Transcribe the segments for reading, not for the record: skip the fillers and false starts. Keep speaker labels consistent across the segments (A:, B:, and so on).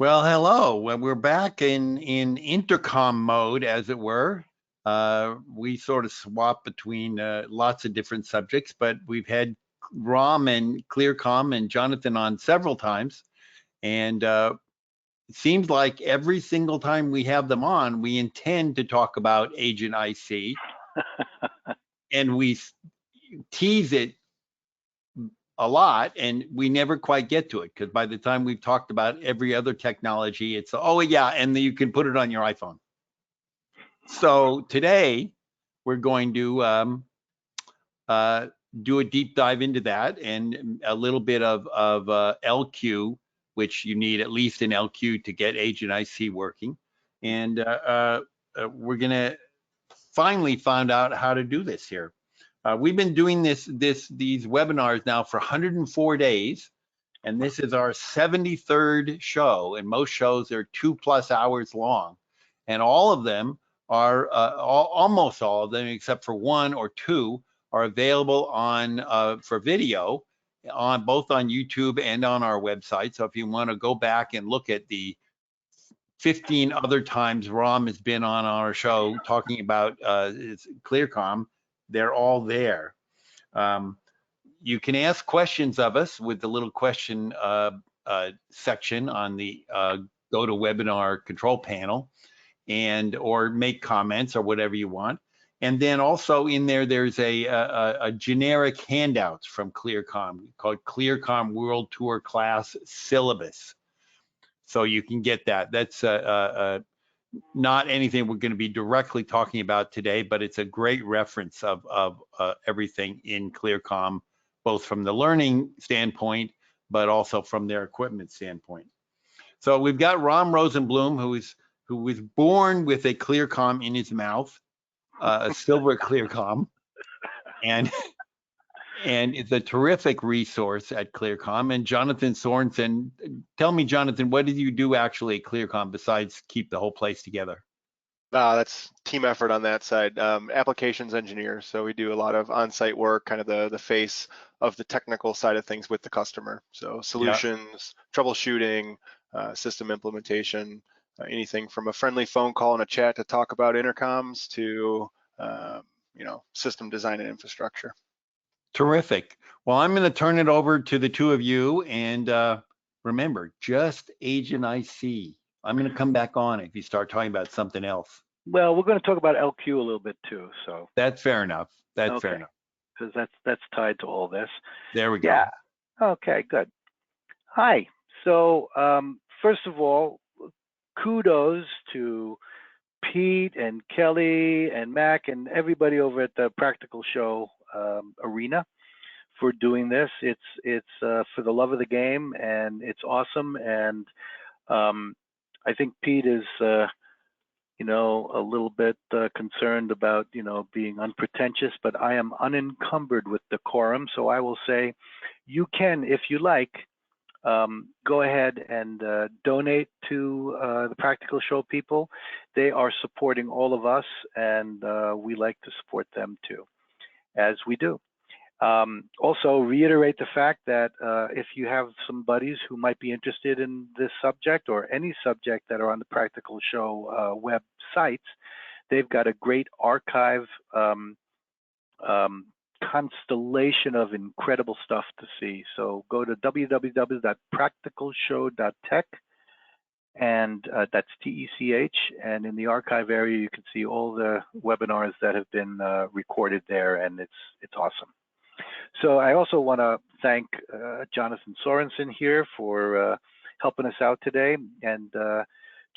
A: Well, hello. Well, we're back in intercom mode, as it were. We sort of swap between lots of different subjects, but we've had Rom and ClearCom and Johnathan on several times, and it seems like every single time we have them on, we intend to talk about Agent IC, and we tease it a lot, and we never quite get to it because by the time we've talked about every other technology, it's oh yeah, and then you can put it on your iPhone. So today we're going to do a deep dive into that and a little bit of LQ, which you need at least an LQ to get Agent IC working, and we're gonna finally find out how to do this here. We've been doing these webinars now for 104 days, and this is our 73rd show, and most shows are 2+ hours long, and all of them are, almost all of them, except for one or two, are available on for video on both on YouTube and on our website. So if you want to go back and look at the 15 other times Rom has been on our show talking about ClearCom, they're all there. You can ask questions of us with the little question section on the GoToWebinar control panel, and or make comments or whatever you want. And then also in there, there's a generic handouts from ClearCom called ClearCom World Tour Class Syllabus. So you can get that. That's not anything we're going to be directly talking about today, but it's a great reference of everything in ClearCom, both from the learning standpoint, but also from their equipment standpoint. So we've got Rom Rosenblum, who was born with a ClearCom in his mouth, a silver ClearCom, and it's a terrific resource at ClearCom. And Johnathan Sorensen, tell me, Johnathan, what did you do actually at ClearCom besides keep the whole place together?
B: That's team effort on that side. Applications engineer, so we do a lot of on-site work, kind of the face of the technical side of things with the customer. So solutions, troubleshooting, system implementation, anything from a friendly phone call and a chat to talk about intercoms to system design and infrastructure.
A: Terrific. Well, I'm going to turn it over to the two of you, and remember, just Agent IC. I'm going to come back on if you start talking about something else.
C: Well, we're going to talk about LQ a little bit too. So
A: that's fair enough. That's fair enough.
C: Because that's tied to all this.
A: There we go.
C: Yeah. Okay. Good. Hi. So first of all, kudos to Pete and Kelly and Mac and everybody over at the Practical Show arena for doing this. It's for the love of the game, and it's awesome. And I think Pete is a little bit concerned about being unpretentious, but I am unencumbered with decorum, so I will say you can, if you like, go ahead and donate to the Practical Show people. They are supporting all of us, and we like to support them too, as we do. Also reiterate the fact that if you have some buddies who might be interested in this subject or any subject that are on the Practical Show web sites, they've got a great archive constellation of incredible stuff to see. So go to www.practicalshow.tech, and that's TECH, and in the archive area you can see all the webinars that have been recorded there, and it's awesome. So I also want to thank Johnathan Sorensen here for helping us out today. And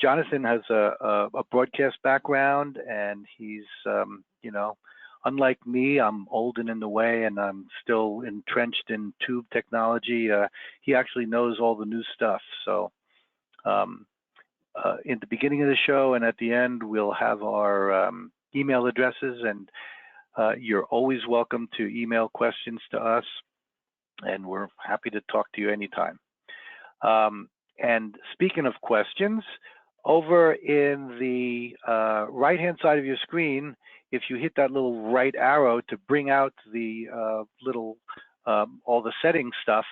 C: Johnathan has a broadcast background, and he's, unlike me, I'm old and in the way, and I'm still entrenched in tube technology. He actually knows all the new stuff. So in the beginning of the show and at the end, we'll have our email addresses, and you're always welcome to email questions to us, and we're happy to talk to you anytime. And speaking of questions, over in the right-hand side of your screen, if you hit that little right arrow to bring out the all the settings stuff,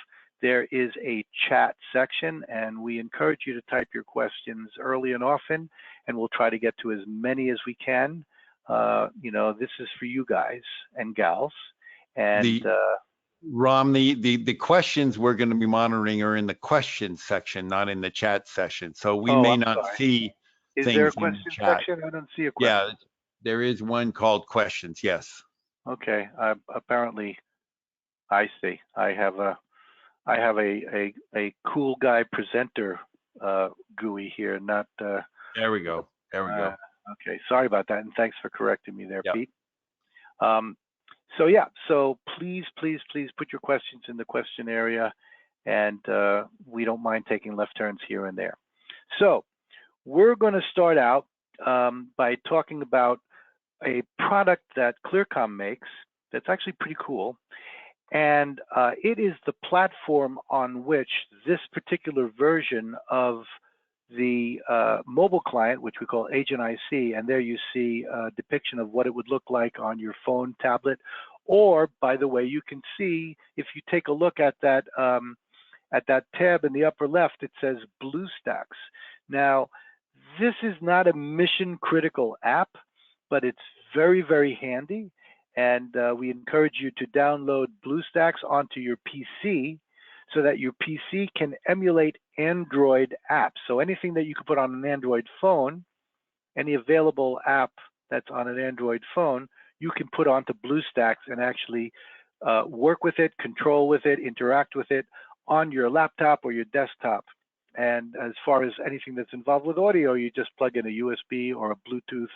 C: there is a chat section, and we encourage you to type your questions early and often, and we'll try to get to as many as we can. You know, this is for you guys and gals. And
A: Rom, the questions we're going to be monitoring are in the questions section, not in the chat session. So we may
C: I'm
A: not
C: sorry.
A: see
C: Is
A: things
C: there a
A: in the
C: question
A: chat.
C: section? I don't see a question.
A: Yeah, there is one called questions. Yes.
C: Okay. Apparently, I see. I have a cool guy presenter GUI here, not.
A: There we go. There we go.
C: Okay. Sorry about that, and thanks for correcting me there,
A: Yep.
C: Pete. So yeah. So please put your questions in the question area, and we don't mind taking left turns here and there. So we're going to start out by talking about a product that ClearCom makes that's actually pretty cool. And it is the platform on which this particular version of the mobile client, which we call Agent IC, and there you see a depiction of what it would look like on your phone, tablet, or, by the way, you can see, if you take a look at that tab in the upper left, it says BlueStacks. Now, this is not a mission critical app, but it's very, very handy. And we encourage you to download BlueStacks onto your PC so that your PC can emulate Android apps. So anything that you can put on an Android phone, any available app that's on an Android phone, you can put onto BlueStacks and actually work with it, control with it, interact with it on your laptop or your desktop. And as far as anything that's involved with audio, you just plug in a USB or a Bluetooth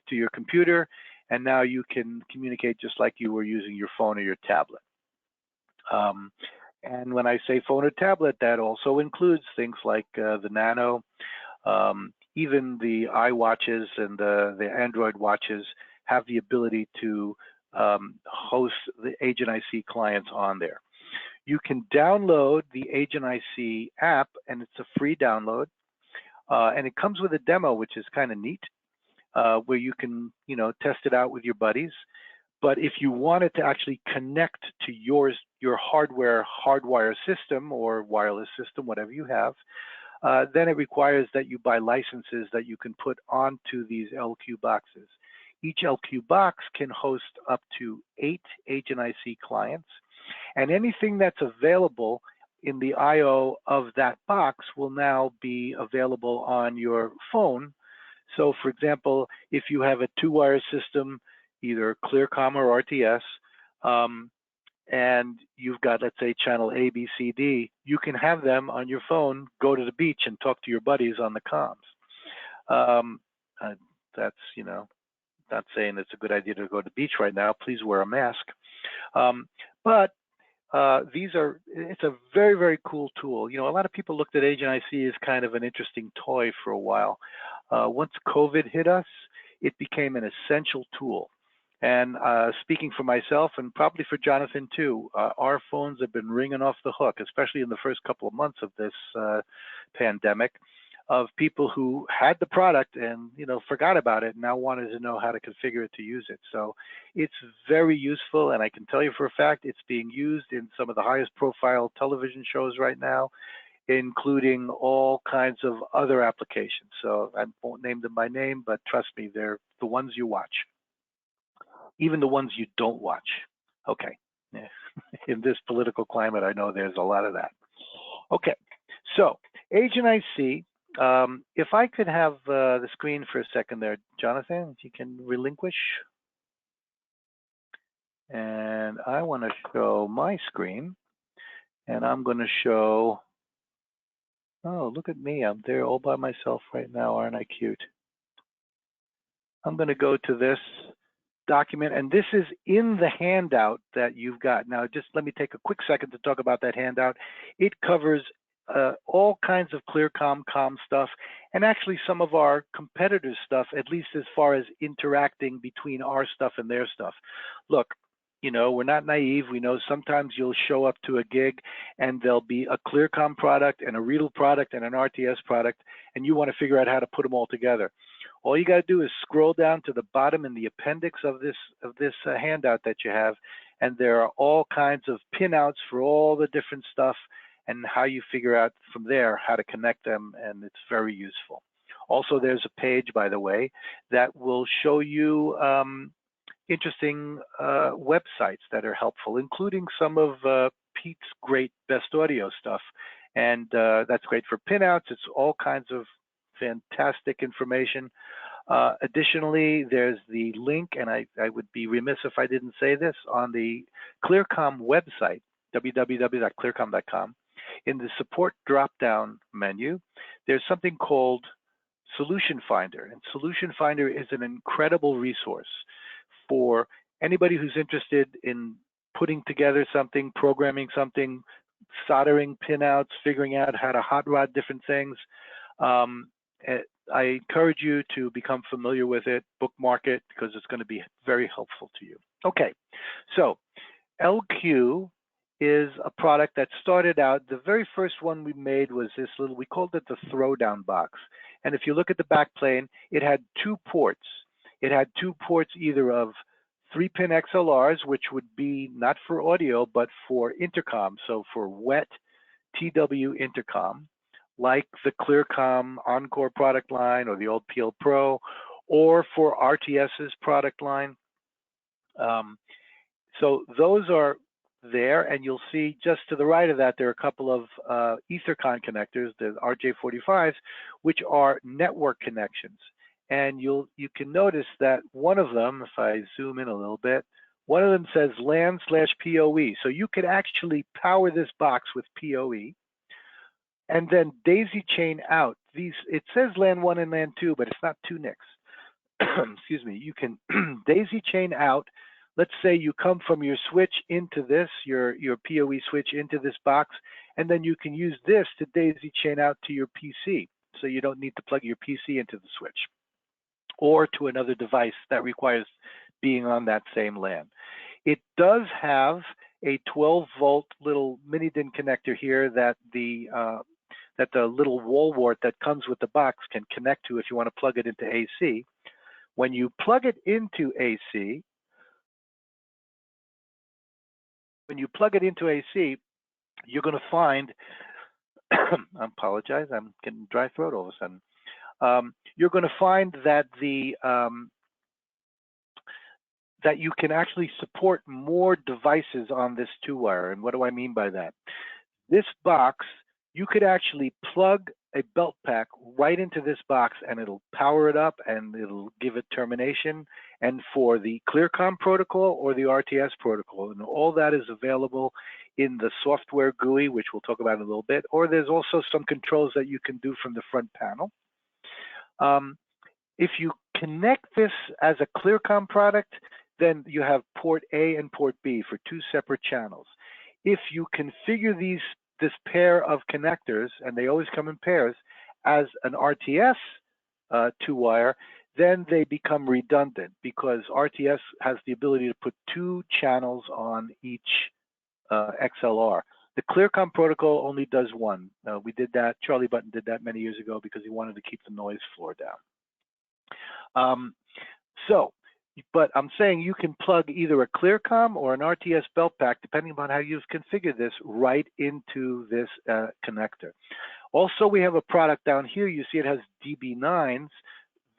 C: to your computer, and now you can communicate just like you were using your phone or your tablet. And when I say phone or tablet, that also includes things like the Nano, even the iWatches and the Android watches have the ability to host the Agent IC clients on there. You can download the Agent IC app, and it's a free download. And it comes with a demo, which is kind of neat, where you can, test it out with your buddies. But if you wanted to actually connect to your hardwire system or wireless system, whatever you have, then it requires that you buy licenses that you can put onto these LQ boxes. Each LQ box can host up to 8 Agent IC clients, and anything that's available in the I/O of that box will now be available on your phone. So, for example, if you have a 2-wire system, either ClearCom or RTS, and you've got, let's say, channel A, B, C, D, you can have them on your phone, go to the beach and talk to your buddies on the comms. That's, not saying it's a good idea to go to the beach right now. Please wear a mask. But it's a very, very cool tool. A lot of people looked at Agent IC as kind of an interesting toy for a while. Once COVID hit us, it became an essential tool. And speaking for myself and probably for Johnathan too, our phones have been ringing off the hook, especially in the first couple of months of this pandemic, of people who had the product and forgot about it and now wanted to know how to configure it to use it. So it's very useful, and I can tell you for a fact it's being used in some of the highest profile television shows right now, including all kinds of other applications. So I won't name them by name, but trust me, they're the ones you watch, even the ones you don't watch. Okay. In this political climate, I know there's a lot of that. Okay, so Agent IC. If I could have the screen for a second there, Johnathan, if you can relinquish. And I want to show my screen, and I'm going to show, oh, look at me. I'm there all by myself right now. Aren't I cute? I'm going to go to this document, and this is in the handout that you've got. Now, just let me take a quick second to talk about that handout. It covers all kinds of ClearCom stuff, and actually some of our competitors' stuff, at least as far as interacting between our stuff and their stuff. Look, we're not naive. We know sometimes you'll show up to a gig and there'll be a ClearCom product and a Riedel product and an RTS product, and you want to figure out how to put them all together. All you got to do is scroll down to the bottom in the appendix of this handout that you have, and there are all kinds of pinouts for all the different stuff. and how you figure out from there how to connect them, and it's very useful. Also, there's a page, by the way, that will show you interesting websites that are helpful, including some of Pete's great best audio stuff. And that's great for pinouts. It's all kinds of fantastic information. Additionally, there's the link, and I would be remiss if I didn't say this, on the ClearCom website, www.clearcom.com. In the support drop-down menu, there's something called Solution Finder. And Solution Finder is an incredible resource for anybody who's interested in putting together something, programming something, soldering pinouts, figuring out how to hot rod different things. I encourage you to become familiar with it, bookmark it, because it's going to be very helpful to you. Okay, so LQ is a product that started out, the very first one we made was this little, we called it the throwdown box. And if you look at the back plane, it had 2 ports. It had 2 ports either of 3-pin XLRs, which would be not for audio, but for intercom. So for wet TW intercom, like the ClearCom Encore product line or the old PL Pro, or for RTS's product line. So those are there, and you'll see just to the right of that, there are a couple of EtherCon connectors, the RJ45s, which are network connections. And you can notice that one of them, if I zoom in a little bit, one of them says LAN/PoE. So you could actually power this box with PoE and then daisy chain out. It says LAN 1 and LAN 2, but it's not 2 NICs. Excuse me. You can daisy chain out. Let's say you come from your switch into this, your PoE switch into this box, and then you can use this to daisy chain out to your PC. So you don't need to plug your PC into the switch or to another device that requires being on that same LAN. It does have a 12-volt little mini DIN connector here that the little wall wart that comes with the box can connect to if you want to plug it into AC. When you plug it into AC, you're going to find, I apologize, I'm getting dry throat all of a sudden. You're going to find that that you can actually support more devices on this 2-wire. And what do I mean by that? This box, you could actually plug a belt pack right into this box and it'll power it up and it'll give it termination. And for the ClearCom protocol or the RTS protocol, and all that is available in the software GUI, which we'll talk about in a little bit, or there's also some controls that you can do from the front panel. If you connect this as a ClearCom product, then you have port A and port B for 2 separate channels. If you configure this pair of connectors, and they always come in pairs, as an RTS 2-wire, then they become redundant because RTS has the ability to put 2 channels on each XLR. The ClearCom protocol only does 1. We did that, Charlie Button did that many years ago because he wanted to keep the noise floor down. But I'm saying you can plug either a ClearCom or an RTS belt pack, depending upon how you've configured this, right into this connector. Also, we have a product down here. You see it has DB9s.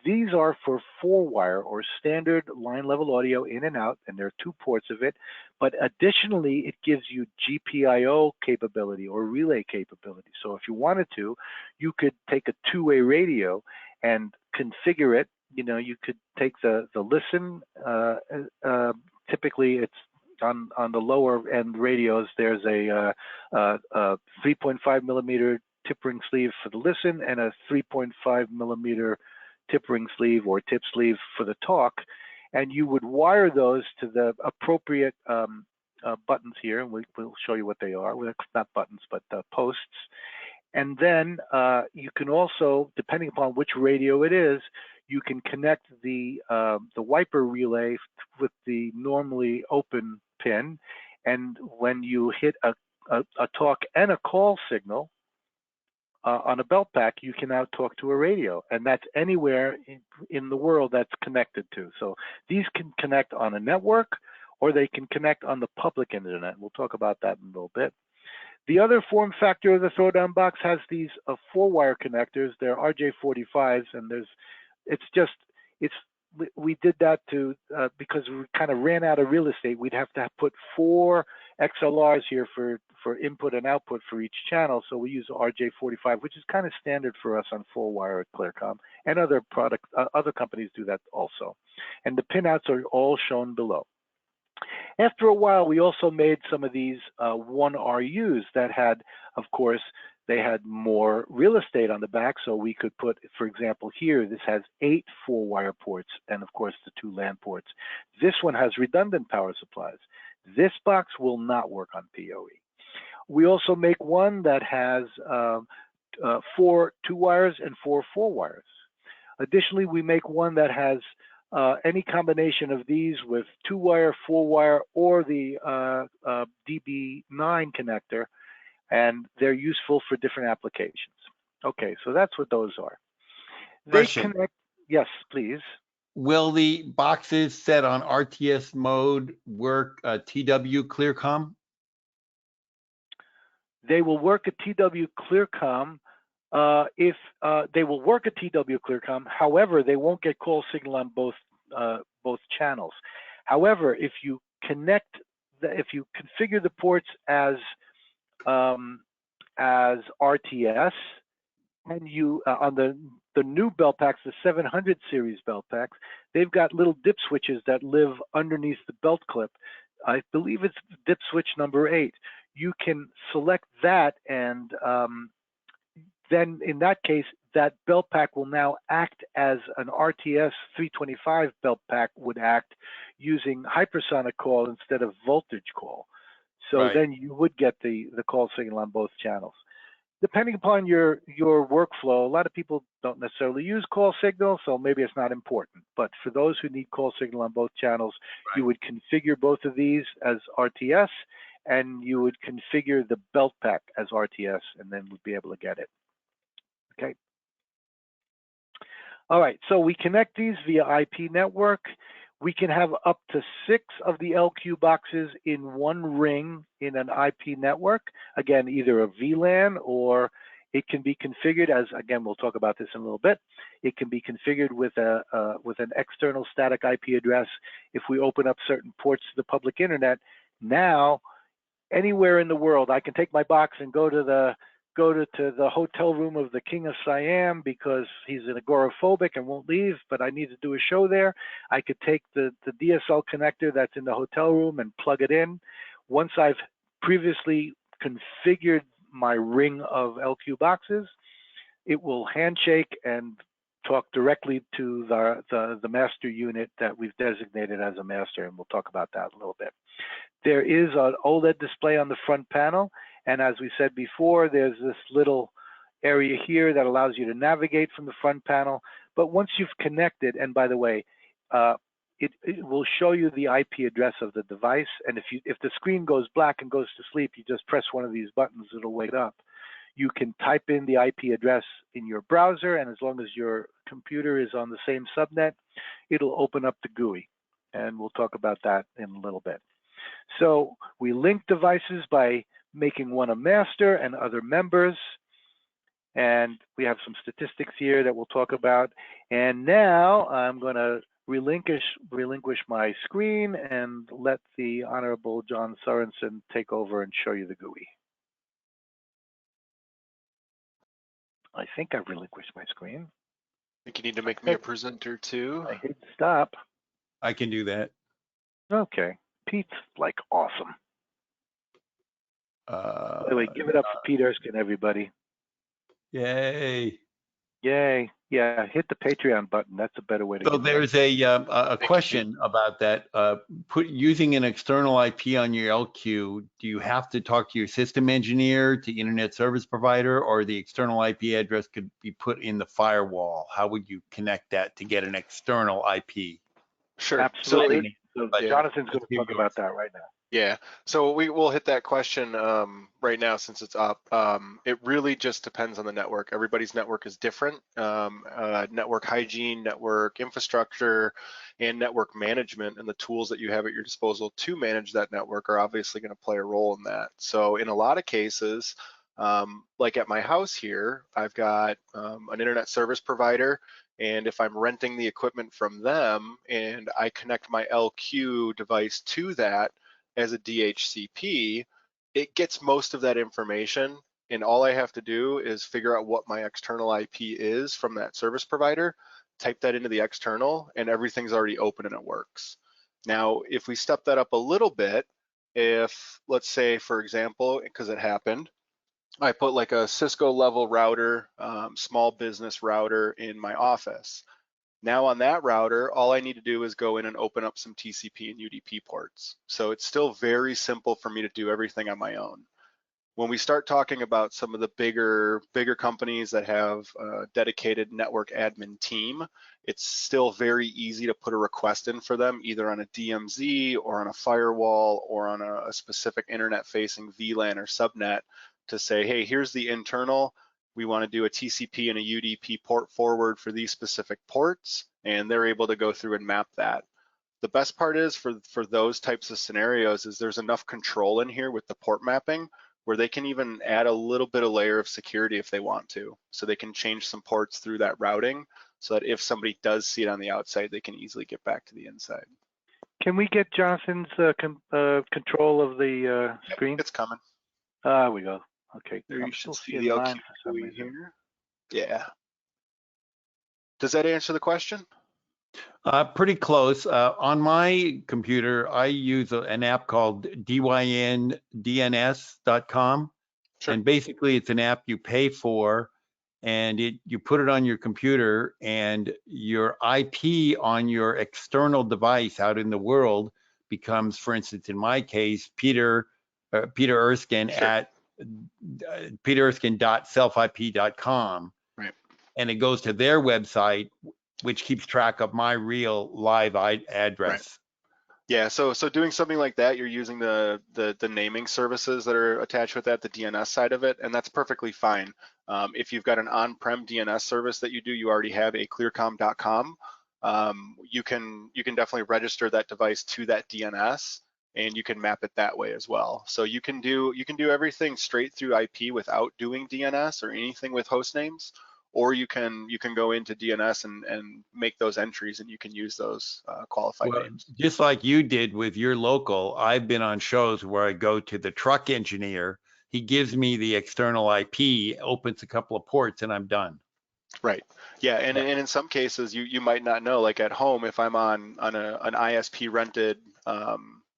C: These are for 4-wire or standard line level audio in and out, and there are 2 ports of it. But additionally, it gives you GPIO capability or relay capability. So if you wanted to, you could take a 2-way radio and configure it. You know, you could take the listen. Typically, it's on the lower end radios. There's a 3.5 millimeter tip ring sleeve for the listen and a 3.5 millimeter tip ring sleeve or tip sleeve for the talk, and you would wire those to the appropriate buttons here, and we'll show you what they are. Well, not buttons, but posts. And then you can also, depending upon which radio it is, you can connect the wiper relay with the normally open pin, and when you hit a talk and a call signal on a belt pack, you can now talk to a radio, and that's anywhere in the world that's connected to. So these can connect on a network, or they can connect on the public internet. We'll talk about that in a little bit. The other form factor of the throwdown box has these 4-wire connectors. They're RJ45s, and we did that because we kind of ran out of real estate. We'd have to put 4 XLRs here for input and output for each channel. So we use RJ45, which is kind of standard for us on 4-wire at Clearcom, and other companies do that also. And the pinouts are all shown below. After a while, we also made some of these 1RUs that had, of course, they had more real estate on the back, so we could put, for example, here, this has 8 4-wire ports, and of course the 2 LAN ports. This one has redundant power supplies. This box will not work on PoE. We also make one that has 4 2-wires and 4 4-wires. Additionally, we make one that has any combination of these with 2-wire, 4-wire, or the DB9 connector, and they're useful for different applications. Okay, so that's what those are. They connect. Yes, please.
A: Will the boxes set on RTS mode work TW Clearcom?
C: They will work at TW Clearcom if they will work at TW Clearcom. However, they won't get call signal on both channels. However, if you configure the ports as RTS, and you on the new belt packs, the 700 series belt packs, they've got little dip switches that live underneath the belt clip. I believe it's dip switch number 8. You can select that, and then in that case, that belt pack will now act as an RTS 325 belt pack would act, using hypersonic call instead of voltage call. So then you would get the call signal on both channels. Depending upon your workflow, a lot of people don't necessarily use call signal, so maybe it's not important. But for those who need call signal on both channels, you would configure both of these as RTS, and you would configure the belt pack as RTS, and then would be able to get it. Okay. All right, so we connect these via IP network. We can have up to 6 of the LQ boxes in one ring in an IP network. Again, either a VLAN, or it can be configured as, again, we'll talk about this in a little bit. It can be configured with an external static IP address. If we open up certain ports to the public internet, now anywhere in the world, I can take my box and go to the hotel room of the King of Siam because he's an agoraphobic and won't leave, but I need to do a show there. I could take the DSL connector that's in the hotel room and plug it in. Once I've previously configured my ring of LQ boxes, it will handshake and talk directly to the master unit that we've designated as a master, and we'll talk about that a little bit. There is an OLED display on the front panel, and as we said before, there's this little area here that allows you to navigate from the front panel. But once you've connected, and by the way, it will show you the IP address of the device, and if the screen goes black and goes to sleep, you just press one of these buttons, it'll wake up. You can type in the IP address in your browser, and as long as your computer is on the same subnet, it'll open up the GUI, and we'll talk about that in a little bit. So we link devices by making one a master and other members, and we have some statistics here that we'll talk about. And now I'm going to relinquish my screen and let the Honorable John Sorensen take over and show you the GUI. I think I've relinquished my screen.
B: I think you need to make me a presenter too.
C: I hit stop.
A: I can do that.
C: Okay. Pete's like awesome. By the way, give it up for Pete Erskine, everybody.
A: Yay.
C: Yay. Yeah, hit the Patreon button. That's a better way to
A: So there's a question about that. Using an external IP on your LQ, do you have to talk to your system engineer, to internet service provider, or the external IP address could be put in the firewall? How would you connect that to get an external IP?
B: Sure.
C: Absolutely. So Jonathan's going to talk about that right now.
B: Yeah, so we'll hit that question right now since it's up. It really just depends on the network. Everybody's network is different. Network hygiene, network infrastructure, and network management, and the tools that you have at your disposal to manage that network are obviously going to play a role in that. So in a lot of cases, like at my house here, I've got an internet service provider, and if I'm renting the equipment from them and I connect my LQ device to that, as a DHCP, it gets most of that information, and all I have to do is figure out what my external IP is from that service provider, type that into the external, and everything's already open and it works. Now, if we step that up a little bit, if, let's say, for example, because it happened, I put like a Cisco level router, small business router in my office. Now on that router, all I need to do is go in and open up some TCP and UDP ports. So it's still very simple for me to do everything on my own. When we start talking about some of the bigger companies that have a dedicated network admin team, it's still very easy to put a request in for them, either on a DMZ or on a firewall or on a specific internet facing VLAN or subnet, to say, hey, here's the internal. We want to do a TCP and a UDP port forward for these specific ports, and they're able to go through and map that. The best part is for those types of scenarios is there's enough control in here with the port mapping where they can even add a little bit of layer of security if they want to. So they can change some ports through that routing so that if somebody does see it on the outside, they can easily get back to the inside.
C: Can we get Jonathan's control of the screen?
B: It's coming.
C: There we go. Okay.
B: There
C: I'm
B: you should
C: still
B: see
C: seeing
B: the
C: mine for some
B: LQ
C: reason.
B: here. Yeah. Does that answer the question?
A: Pretty close. On my computer, I use an app called dyndns.com.
B: Sure.
A: And basically it's an app you pay for, and you put it on your computer, and your IP on your external device out in the world becomes, for instance, in my case, Peter Erskine
B: Sure.
A: at petererskine.selfip.com.
B: Right.
A: And it goes to their website, which keeps track of my real live address.
B: Right. Yeah, so doing something like that, you're using the naming services that are attached with that, the DNS side of it, and that's perfectly fine. If you've got an on-prem DNS service that you already have a clearcom.com, you can definitely register that device to that DNS, and you can map it that way as well. So you can do everything straight through IP without doing DNS or anything with host names, or you can go into DNS and make those entries, and you can use those qualified names.
A: Just like you did with your local, I've been on shows where I go to the truck engineer. He gives me the external IP, opens a couple of ports, and I'm done.
B: Right. Yeah, and in some cases, you might not know. Like at home, if I'm on an ISP rented,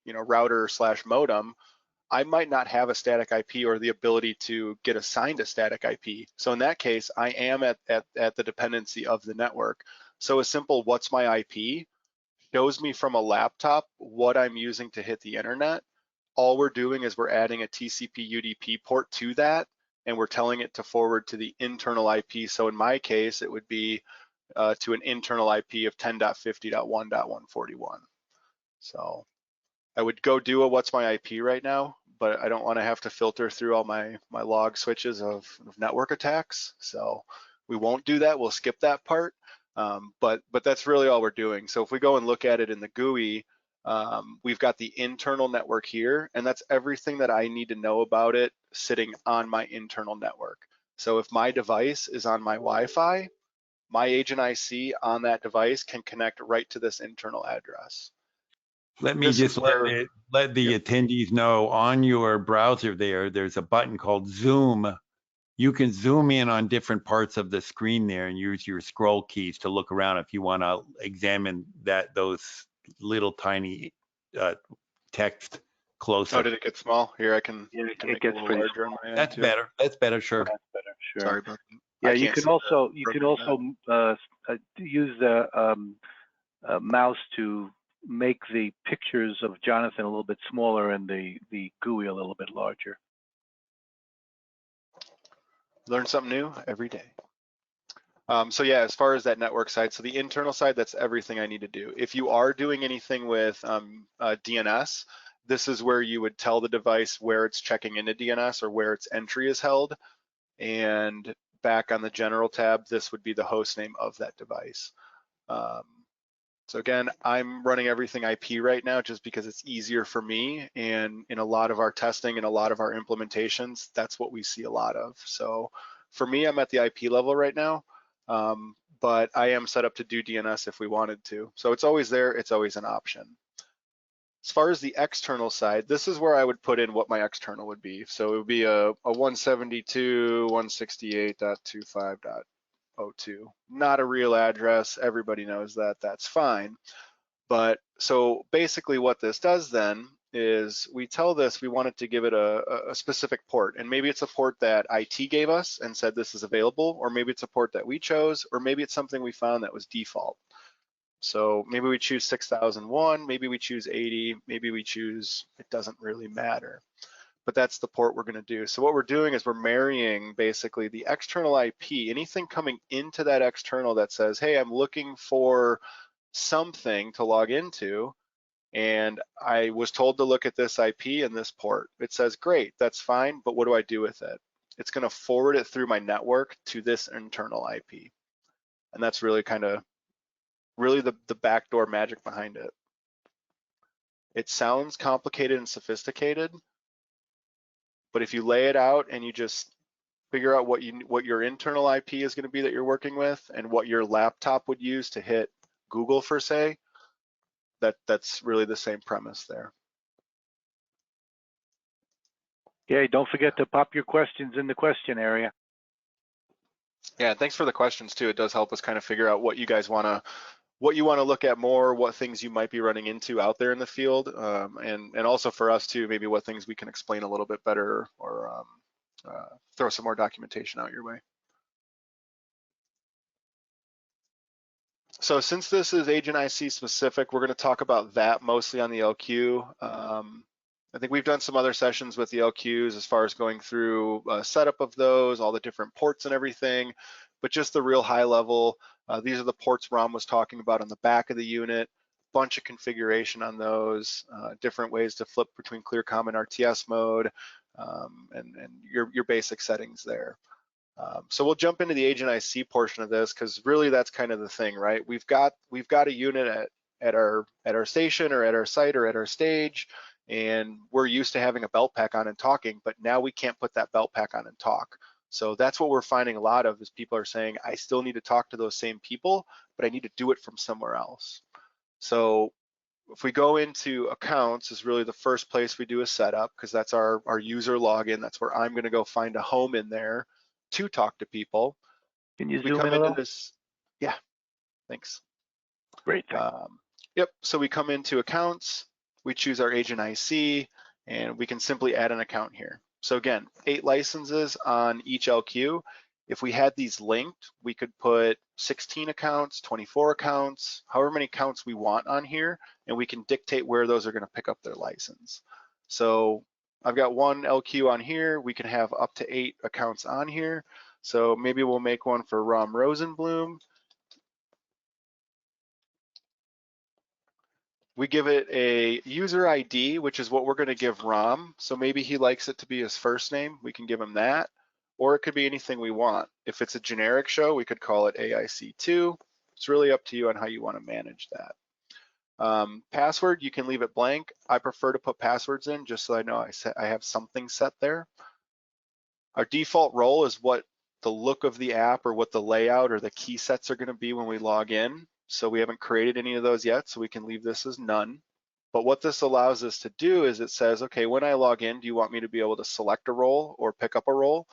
B: router / modem, I might not have a static IP or the ability to get assigned a static IP. So in that case, I am at the dependency of the network. So a simple "what's my IP" shows me from a laptop what I'm using to hit the internet. All we're doing is we're adding a TCP UDP port to that, and we're telling it to forward to the internal IP. So in my case, it would be to an internal IP of 10.50.1.141. So I would go do a "what's my IP" right now, but I don't want to have to filter through all my log switches of network attacks. So we won't do that. We'll skip that part. But that's really all we're doing. So if we go and look at it in the GUI, we've got the internal network here, and that's everything that I need to know about it sitting on my internal network. So if my device is on my Wi-Fi, my agent IC on that device can connect right to this internal address.
A: Let me just let the attendees know, on your browser there's a button called Zoom. You can zoom in on different parts of the screen there and use your scroll keys to look around if you want to examine those little tiny text closer.
B: Oh, did it get small? Here, I can.
C: Yeah,
B: it
C: gets
B: a little
C: pretty
B: larger
C: small.
B: on my end
A: That's
B: too.
A: better. That's better. Sure.
C: That's better. Sure.
B: Sorry about that.
C: Yeah, you can also use the mouse to make the pictures of Jonathan a little bit smaller and the GUI a little bit larger.
B: Learn something new every day. So yeah, as far as that network side, so the internal side, that's everything I need to do. If you are doing anything with DNS, this is where you would tell the device where it's checking into DNS or where its entry is held. And back on the general tab, this would be the host name of that device. So again, I'm running everything IP right now just because it's easier for me, and in a lot of our testing and a lot of our implementations, that's what we see a lot of. So for me, I'm at the IP level right now, but I am set up to do DNS if we wanted to. So it's always there, it's always an option. As far as the external side, this is where I would put in what my external would be. So it would be a 172.168.25.02. Not a real address, everybody knows that, that's fine. But so basically what this does then is we tell this we want it to give it a specific port, and maybe it's a port that IT gave us and said this is available, or maybe it's a port that we chose, or maybe it's something we found that was default. So maybe we choose 6001, maybe we choose 80, maybe we choose, it doesn't really matter. But that's the port we're going to do. So what we're doing is we're marrying basically the external IP, anything coming into that external that says, hey, I'm looking for something to log into, and I was told to look at this IP and this port. It says, great, that's fine, but what do I do with it? It's going to forward it through my network to this internal IP. And that's really kind of the backdoor magic behind it. It sounds complicated and sophisticated, but if you lay it out and you just figure out what your internal IP is going to be that you're working with, and what your laptop would use to hit Google for, say, that's really the same premise there.
C: Okay, don't forget to pop your questions in the question area.
B: Yeah, thanks for the questions too. It does help us kind of figure out what you guys want to look at more, what things you might be running into out there in the field, and also for us too, maybe what things we can explain a little bit better, or throw some more documentation out your way. So since this is Agent IC specific, we're going to talk about that mostly on the LQ. I think we've done some other sessions with the LQs as far as going through setup of those, all the different ports and everything, but just the real high level. These are the ports Ram was talking about on the back of the unit, bunch of configuration on those, different ways to flip between ClearComm and RTS mode, and your basic settings there. So we'll jump into the Agent IC portion of this, because really that's kind of the thing, right? We've got a unit at our station or at our site or at our stage, and we're used to having a belt pack on and talking, but now we can't put that belt pack on and talk. So that's what we're finding a lot of, is people are saying, I still need to talk to those same people, but I need to do it from somewhere else. So if we go into accounts, is really the first place we do a setup, because that's our user login. That's where I'm going to go find a home in there to talk to people.
C: Can you
B: We
C: zoom
B: come
C: in a
B: into
C: little?
B: this, yeah, thanks.
C: Great, thanks.
B: Yep, so we come into accounts, we choose our Agent IC, and we can simply add an account here. So again, 8 licenses on each LQ. If we had these linked, we could put 16 accounts, 24 accounts, however many accounts we want on here, and we can dictate where those are going to pick up their license. So I've got 1 LQ on here, we can have up to 8 accounts on here. So maybe we'll make one for Rom Rosenblum. We give it a user ID, which is what we're going to give Rom. So maybe he likes it to be his first name. We can give him that, or it could be anything we want. If it's a generic show, we could call it AIC2. It's really up to you on how you want to manage that. Password, you can leave it blank. I prefer to put passwords in just so I know I have something set there. Our default role is what the look of the app or what the layout or the key sets are going to be when we log in. So we haven't created any of those yet, so we can leave this as none. But what this allows us to do is it says, okay, when I log in, do you want me to be able to select a role or pick up a role?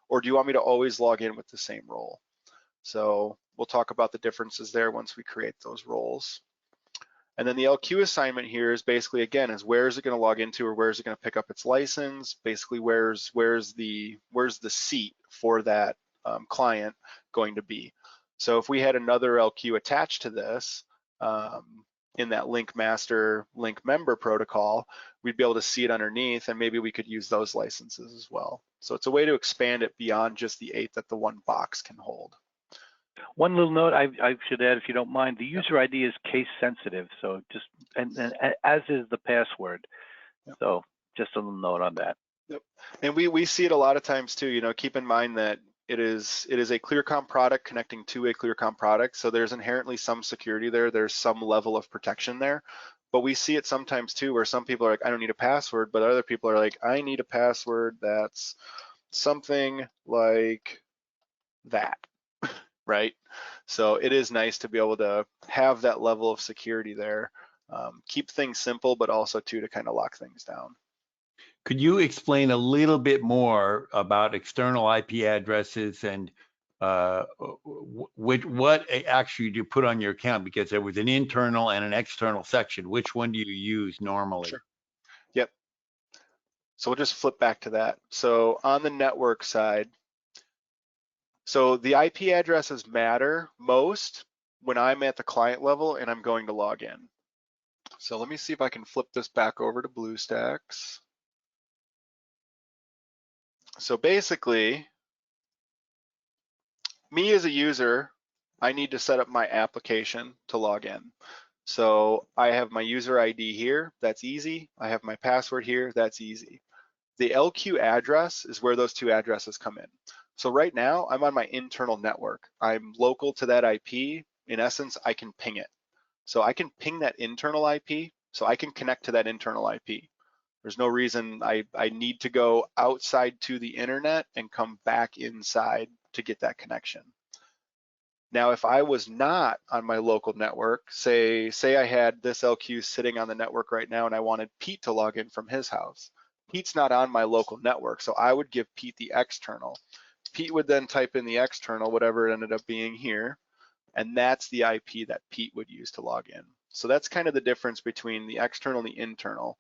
B: Or do you want me to always log in with the same role? So we'll talk about the differences there once we create those roles. And then the LQ assignment here is basically, again, is where is it going to log into, or where is it going to pick up its license? Basically, where's the seat for that client going to be? So if we had another LQ attached to this in that link master, link member protocol, we'd be able to see it underneath, and maybe we could use those licenses as well. So it's a way to expand it beyond just the 8 that the one box can hold.
C: One little note I should add, if you don't mind, the user ID is case sensitive, so just and as is the password. So just a little note on that.
B: Yep. And we see it a lot of times too. You know, keep in mind that it is a ClearComm product connecting to a ClearComm product, so there's inherently some security there. There's some level of protection there. But we see it sometimes too, where some people are like, I don't need a password, but other people are like, I need a password that's something like that, right? So it is nice to be able to have that level of security there. Keep things simple, but also too to kind of lock things down.
A: Could you explain a little bit more about external IP addresses and what actually do you put on your account? Because there was an internal and an external section. Which one do you use normally?
B: Sure. Yep. So we'll just flip back to that. So on the network side, so the IP addresses matter most when I'm at the client level and I'm going to log in. So let me see if I can flip this back over to BlueStacks. So basically, me as a user, I need to set up my application to log in. So I have my user ID here, that's easy. I have my password here, that's easy. The LQ address is where those two addresses come in. So right now, I'm on my internal network. I'm local to that IP. In essence, I can ping it. So I can ping that internal IP, so I can connect to that internal IP. There's no reason I need to go outside to the internet and come back inside to get that connection. Now, if I was not on my local network, say I had this LQ sitting on the network right now and I wanted Pete to log in from his house. Pete's not on my local network, so I would give Pete the external. Pete would then type in the external, whatever it ended up being here, and that's the IP that Pete would use to log in. So that's kind of the difference between the external and the internal.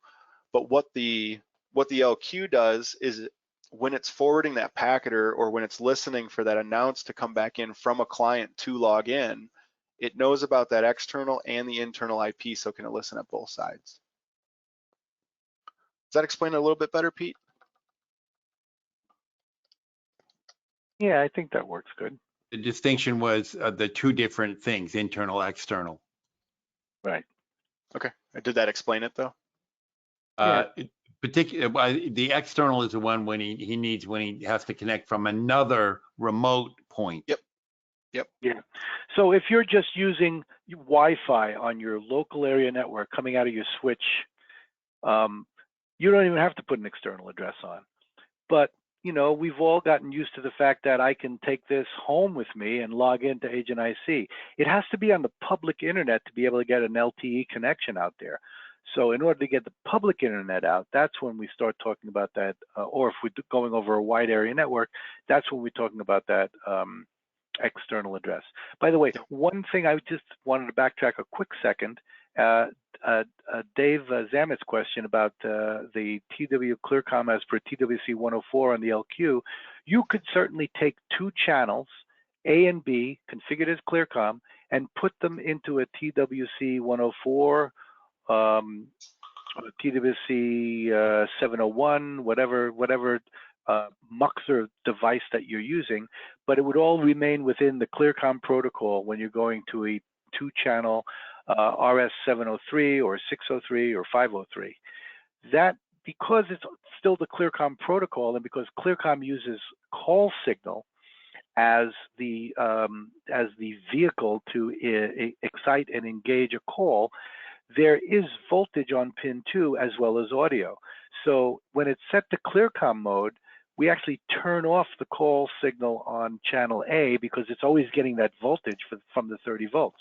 B: But what the LQ does is when it's forwarding that packet or when it's listening for that announce to come back in from a client to log in, it knows about that external and the internal IP, so it can listen at both sides. Does that explain it a little bit better, Pete?
C: Yeah, I think that works good.
A: The distinction was the two different things, internal, external.
C: Right.
B: Okay. Did that explain it though?
A: The external is the one when he has to connect from another remote point.
B: Yep.
C: Yeah. So if you're just using Wi-Fi on your local area network coming out of your switch, you don't even have to put an external address on. But you know, we've all gotten used to the fact that I can take this home with me and log into Agent IC. It has to be on the public internet to be able to get an LTE connection out there. So in order to get the public internet out, that's when we start talking about that, or if we're going over a wide area network, that's when we're talking about that external address. By the way, one thing I just wanted to backtrack a quick second. Dave Zamet's question about the TW ClearComm as per TWC 104 on the LQ, you could certainly take two channels, A and B, configured as ClearComm, and put them into a TWC 104, TWC 701, whatever muxer device that you're using, but it would all remain within the ClearComm protocol when you're going to a two-channel RS 703 or 603 or 503. That, because it's still the ClearComm protocol and because ClearComm uses call signal as the vehicle to excite and engage a call, there is voltage on pin 2 as well as audio. So when it's set to ClearComm mode, we actually turn off the call signal on channel A because it's always getting that voltage from the 30 volts.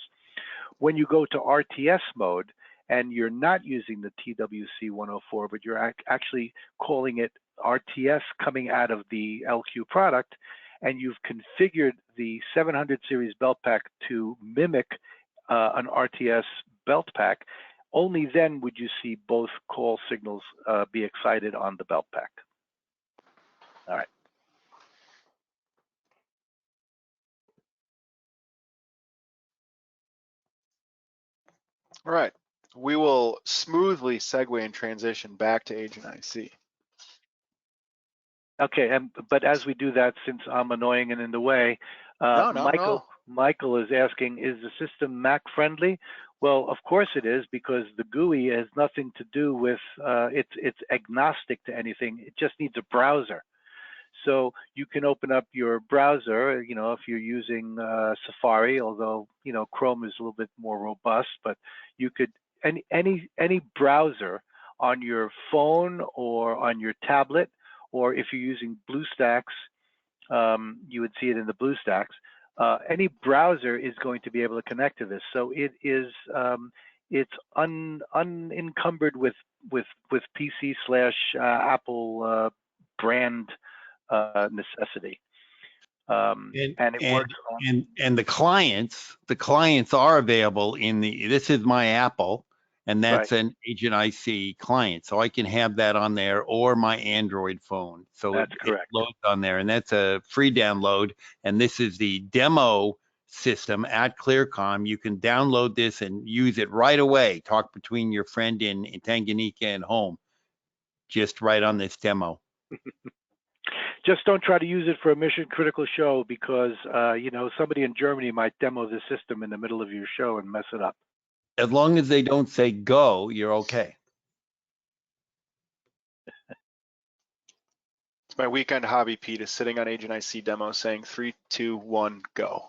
C: When you go to RTS mode and you're not using the TWC 104, but you're actually calling it RTS coming out of the LQ product, and you've configured the 700 series belt pack to mimic an RTS belt pack, only then would you see both call signals be excited on the belt pack. All right.
B: All right. We will smoothly segue and transition back to Agent IC.
C: Okay, but as we do that, since I'm annoying and in the way,
B: No.
C: Michael is asking, is the system Mac friendly? Well, of course it is, because the GUI has nothing to do with, it's agnostic to anything. It just needs a browser. So you can open up your browser, if you're using Safari, although, Chrome is a little bit more robust, but you could, any browser on your phone or on your tablet, or if you're using BlueStacks, you would see it in the BlueStacks. Any browser is going to be able to connect to this. So it is, it's unencumbered with PC/Apple brand necessity. And it works on,
A: and the clients are available in this is my Apple, and that's
C: right.
A: an Agent IC client, so I can have that on there, or my Android phone. So
C: That's
A: it
C: correct.
A: loads on there, and that's a free download. And this is the demo system at ClearCom. You can download this and use it right away. Talk between your friend in Tanganyika and home, just right on this demo.
C: Just don't try to use it for a mission critical show, because somebody in Germany might demo the system in the middle of your show and mess it up.
A: As long as they don't say go, you're okay.
B: It's my weekend hobby, Pete, is sitting on Agent IC demo saying 3, 2, 1, go.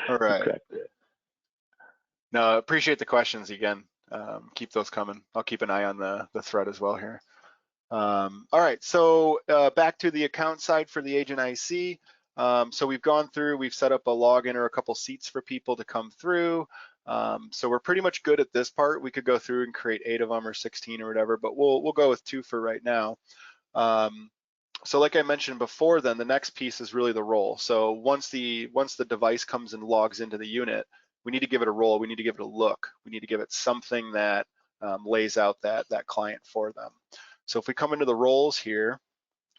B: All right.
C: Okay.
B: No, appreciate the questions again. Keep those coming. I'll keep an eye on the thread as well here. All right, so back to the account side for the Agent IC. So we've gone through, we've set up a login or a couple seats for people to come through. So we're pretty much good at this part. We could go through and create 8 of them or 16 or whatever, but we'll go with 2 for right now. So like I mentioned before, then the next piece is really the role. So once the device comes and logs into the unit, we need to give it a role. We need to give it a look. We need to give it something that lays out that client for them. So if we come into the roles here,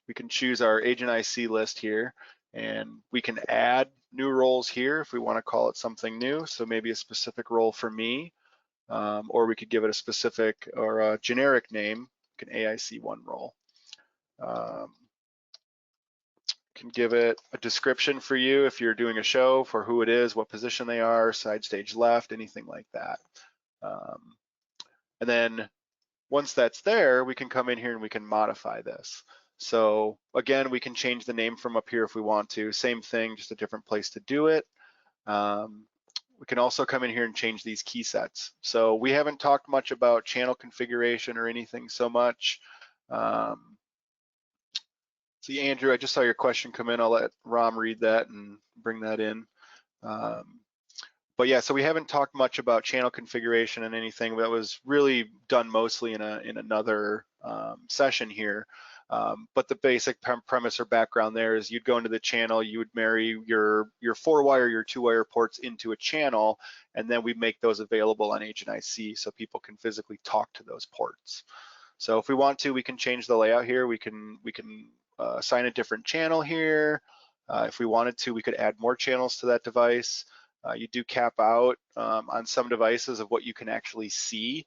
B: we can choose our Agent IC list here, and we can add new roles here if we want to call it something new. So maybe a specific role for me, or we could give it a specific or a generic name, like an AIC1 role. Can give it a description for you if you're doing a show, for who it is, what position they are, side stage left, anything like that. And then once that's there, we can come in here and we can modify this. So again, we can change the name from up here if we want to. Same thing, just a different place to do it. We can also come in here and change these key sets. So we haven't talked much about channel configuration or anything so much. See, Andrew, I just saw your question come in. I'll let Ram read that and bring that in. But yeah, so we haven't talked much about channel configuration and anything. That was really done mostly in another session here. But the basic premise or background there is you'd go into the channel, you would marry your 4-wire, your 2-wire ports into a channel, and then we make those available on Agent IC so people can physically talk to those ports. So if we want to, we can change the layout here. We can assign a different channel here. If we wanted to, we could add more channels to that device. You do cap out on some devices of what you can actually see.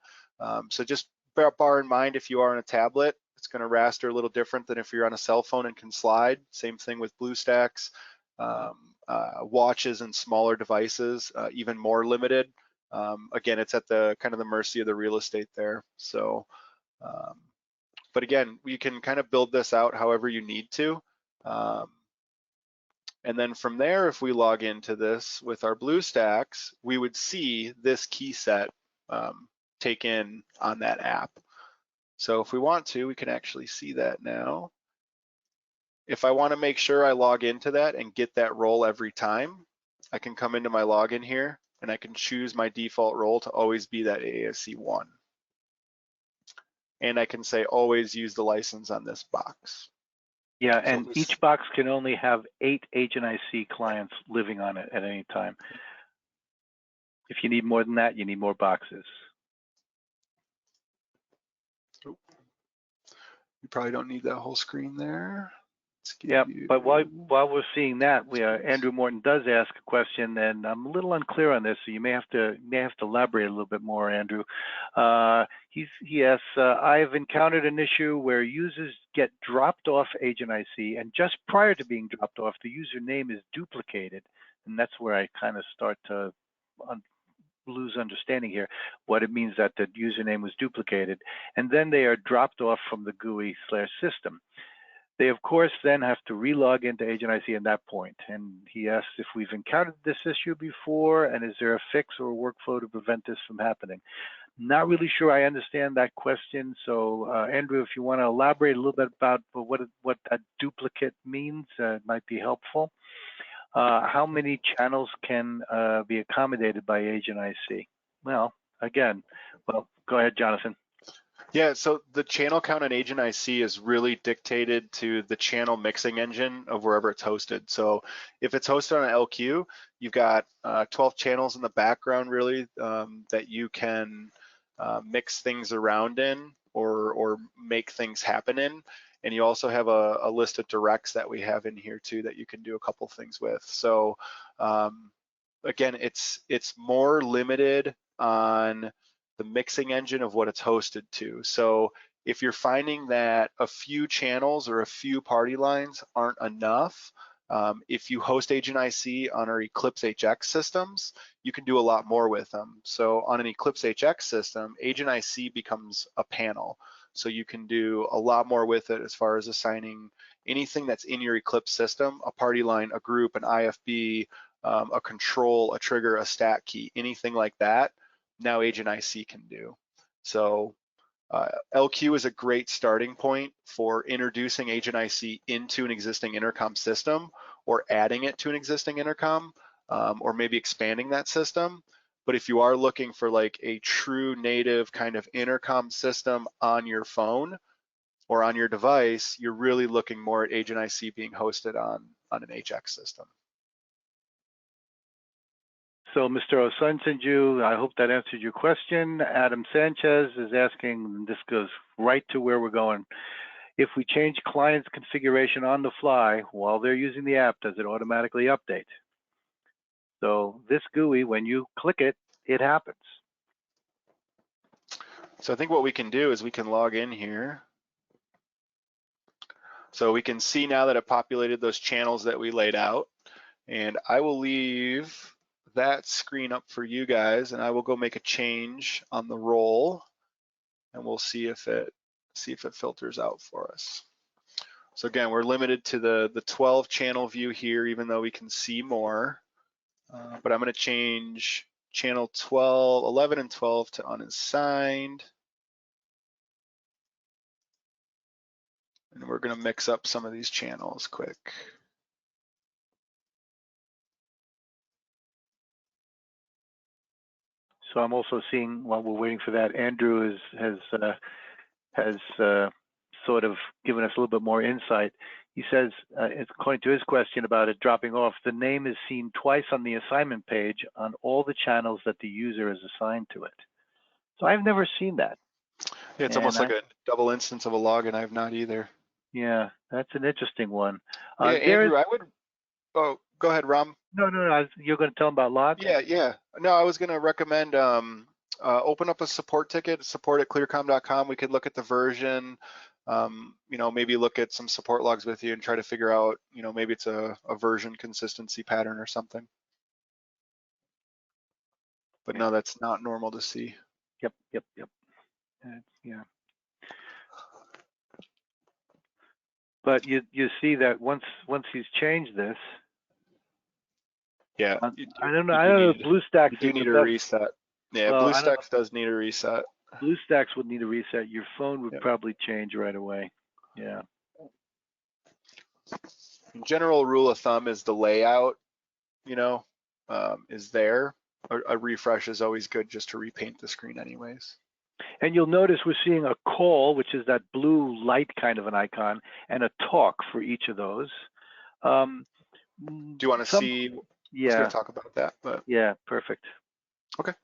B: So just bear in mind, if you are on a tablet, it's going to raster a little different than if you're on a cell phone and can slide. Same thing with BlueStacks. Watches and smaller devices, even more limited. Again, it's at the kind of the mercy of the real estate there. So, but again, we can kind of build this out however you need to. And then from there, if we log into this with our BlueStacks, we would see this key set taken on that app. So if we want to, we can actually see that now. If I want to make sure I log into that and get that role every time, I can come into my login here and I can choose my default role to always be that AASC1. And I can say always use the license on this box.
C: Yeah,
B: So
C: and each box can only have 8 Agent IC clients living on it at any time. If you need more than that, you need more boxes.
B: You probably don't need that whole screen there.
C: Yeah, but while we're seeing that, Andrew Morton does ask a question, and I'm a little unclear on this, so you may have to elaborate a little bit more, Andrew. He asks, I've encountered an issue where users get dropped off Agent IC, and just prior to being dropped off, the username is duplicated, and that's where I kind of start to lose understanding here, what it means that the username was duplicated, and then they are dropped off from the GUI/system. They, of course, then have to relog into Agent IC at that point. And he asks if we've encountered this issue before, and is there a fix or a workflow to prevent this from happening? Not really sure I understand that question. So, Andrew, if you want to elaborate a little bit about what that duplicate means, it might be helpful. How many channels can be accommodated by Agent IC? Well, again, go ahead, Johnathan.
B: Yeah, so the channel count on Agent IC is really dictated to the channel mixing engine of wherever it's hosted. So if it's hosted on an LQ, you've got 12 channels in the background really that you can mix things around in or make things happen in. And you also have a list of directs that we have in here too that you can do a couple things with. So again, it's more limited on the mixing engine of what it's hosted to. So if you're finding that a few channels or a few party lines aren't enough, if you host Agent IC on our Eclipse HX systems, you can do a lot more with them. So on an Eclipse HX system, Agent IC becomes a panel. So you can do a lot more with it as far as assigning anything that's in your Eclipse system, a party line, a group, an IFB, a control, a trigger, a stat key, anything like that. Now Agent IC can do. So LQ is a great starting point for introducing Agent IC into an existing intercom system or adding it to an existing intercom or maybe expanding that system. But if you are looking for like a true native kind of intercom system on your phone or on your device, you're really looking more at Agent IC being hosted on an HX system.
C: So, Mr. Sorensen, I hope that answered your question. Adam Sanchez is asking, and this goes right to where we're going. If we change client's configuration on the fly while they're using the app, does it automatically update? So this GUI, when you click it, it happens.
B: So I think what we can do is we can log in here. So we can see now that it populated those channels that we laid out. And I will leave that screen up for you guys, and I will go make a change on the role, and we'll see if it filters out for us. So again, we're limited to the 12 channel view here, even though we can see more. But I'm going to change channel 11 and 12 to unassigned, and we're going to mix up some of these channels quick.
C: So I'm also seeing, while we're waiting for that, Andrew has sort of given us a little bit more insight. He says, according to his question about it dropping off, the name is seen twice on the assignment page on all the channels that the user is assigned to it. So I've never seen that.
B: Yeah, it's almost like a double instance of a login. I have not either.
C: Yeah, that's an interesting one.
B: Yeah, Andrew, I would. Oh, go ahead, Ram.
C: No, you're going to tell them about logs?
B: Yeah. No, I was going to recommend open up a support ticket, support@clearcom.com. We could look at the version, maybe look at some support logs with you and try to figure out, maybe it's a version consistency pattern or something. But no, that's not normal to see.
C: Yep. Yeah. But you see that once he's changed this.
B: Yeah.
C: I don't know. BlueStacks.
B: You do need a reset. Yeah, well, BlueStacks does need a reset.
C: BlueStacks would need a reset. Your phone would probably change right away. Yeah.
B: General rule of thumb is the layout, is there. A refresh is always good just to repaint the screen anyways.
C: And you'll notice we're seeing a call, which is that blue light kind of an icon, and a talk for each of those.
B: Do you want to see?
C: Yeah.
B: I was going to talk about that, but
C: yeah, perfect.
B: Okay,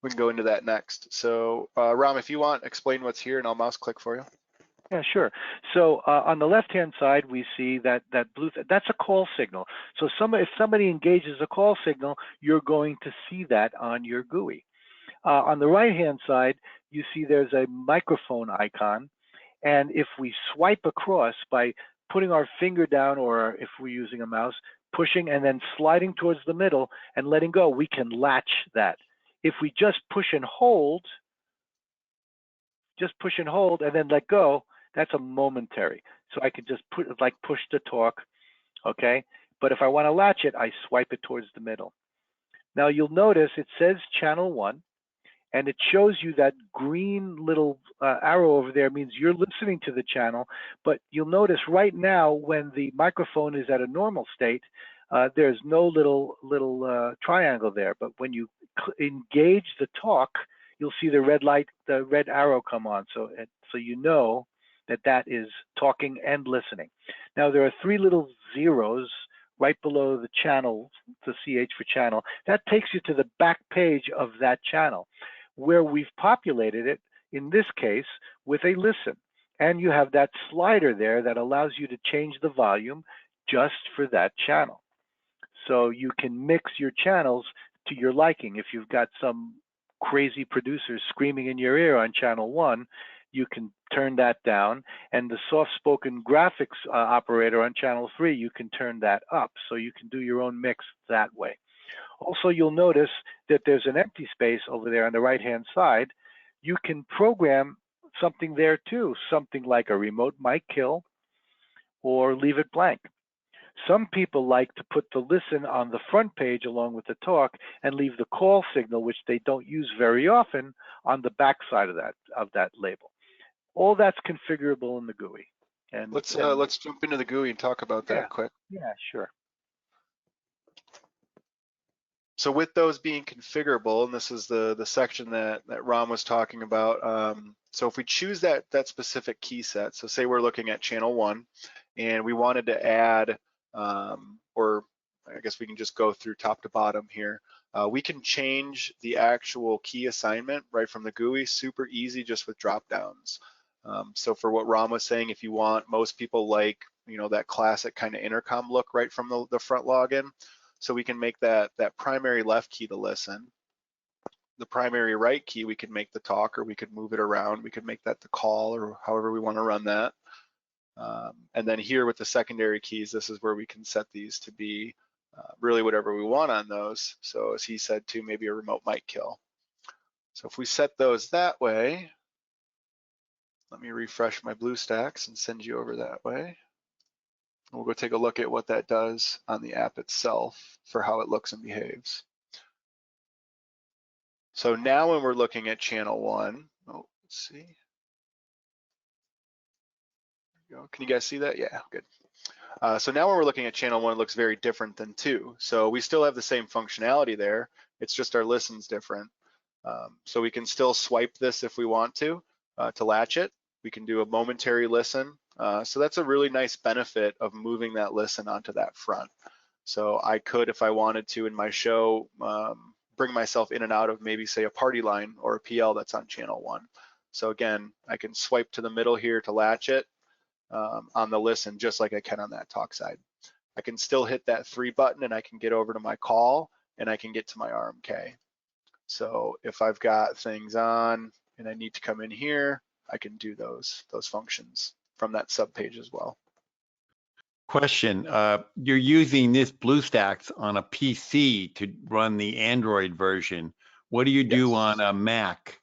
B: we can go into that next. So, Ram, if you want, explain what's here, and I'll mouse click for you.
C: Yeah, sure. So on the left-hand side, we see that blue. That's a call signal. So if somebody engages a call signal, you're going to see that on your GUI. On the right-hand side, you see there's a microphone icon, and if we swipe across by putting our finger down, or if we're using a mouse, pushing and then sliding towards the middle and letting go, we can latch that. If we just push and hold and then let go, that's a momentary. So I could just push to talk, okay? But if I want to latch it, I swipe it towards the middle. Now you'll notice it says channel 1, and it shows you that green little arrow over there means you're listening to the channel. But you'll notice right now when the microphone is at a normal state, there's no little triangle there. But when you engage the talk, you'll see the red arrow come on. So you know that is talking and listening. Now there are 3 little zeros right below the channel, the CH for channel. That takes you to the back page of that channel, where we've populated it, in this case, with a listen. And you have that slider there that allows you to change the volume just for that channel. So you can mix your channels to your liking. If you've got some crazy producer screaming in your ear on channel 1, you can turn that down. And the soft-spoken graphics operator on channel 3, you can turn that up. So you can do your own mix that way. Also, you'll notice that there's an empty space over there on the right-hand side. You can program something there too, something like a remote mic kill or leave it blank. Some people like to put the listen on the front page along with the talk and leave the call signal, which they don't use very often, on the back side of that label. All that's configurable in the GUI. And
B: let's jump into the GUI and talk about that quick.
C: Yeah, sure.
B: So with those being configurable, and this is the section that Ron was talking about. So if we choose that specific key set, so say we're looking at channel 1, and we wanted to add, or I guess we can just go through top to bottom here. We can change the actual key assignment right from the GUI, super easy, just with drop downs. So for what Ron was saying, if you want, most people like, that classic kind of intercom look right from the front login. So we can make that primary left key to listen. The primary right key, we can make the talk, or we could move it around. We could make that the call, or however we want to run that. And then here with the secondary keys, this is where we can set these to be really whatever we want on those. So as he said too, maybe a remote mic kill. So if we set those that way, let me refresh my BlueStacks and send you over that way. We'll go take a look at what that does on the app itself for how it looks and behaves. So now when we're looking at channel 1, let's see. There we go. Can you guys see that? Yeah, good. So now when we're looking at channel 1, it looks very different than 2. So we still have the same functionality there. It's just our listen's different. So we can still swipe this if we want to latch it. We can do a momentary listen. So that's a really nice benefit of moving that listen onto that front. So I could, if I wanted to in my show, bring myself in and out of maybe say a party line or a PL that's on channel 1. So again, I can swipe to the middle here to latch it on the listen, just like I can on that talk side. I can still hit that 3 button and I can get over to my call and I can get to my RMK. So if I've got things on and I need to come in here, I can do those functions from that sub page as well.
A: Question, you're using this BlueStacks on a PC to run the Android version. What do you do on a Mac?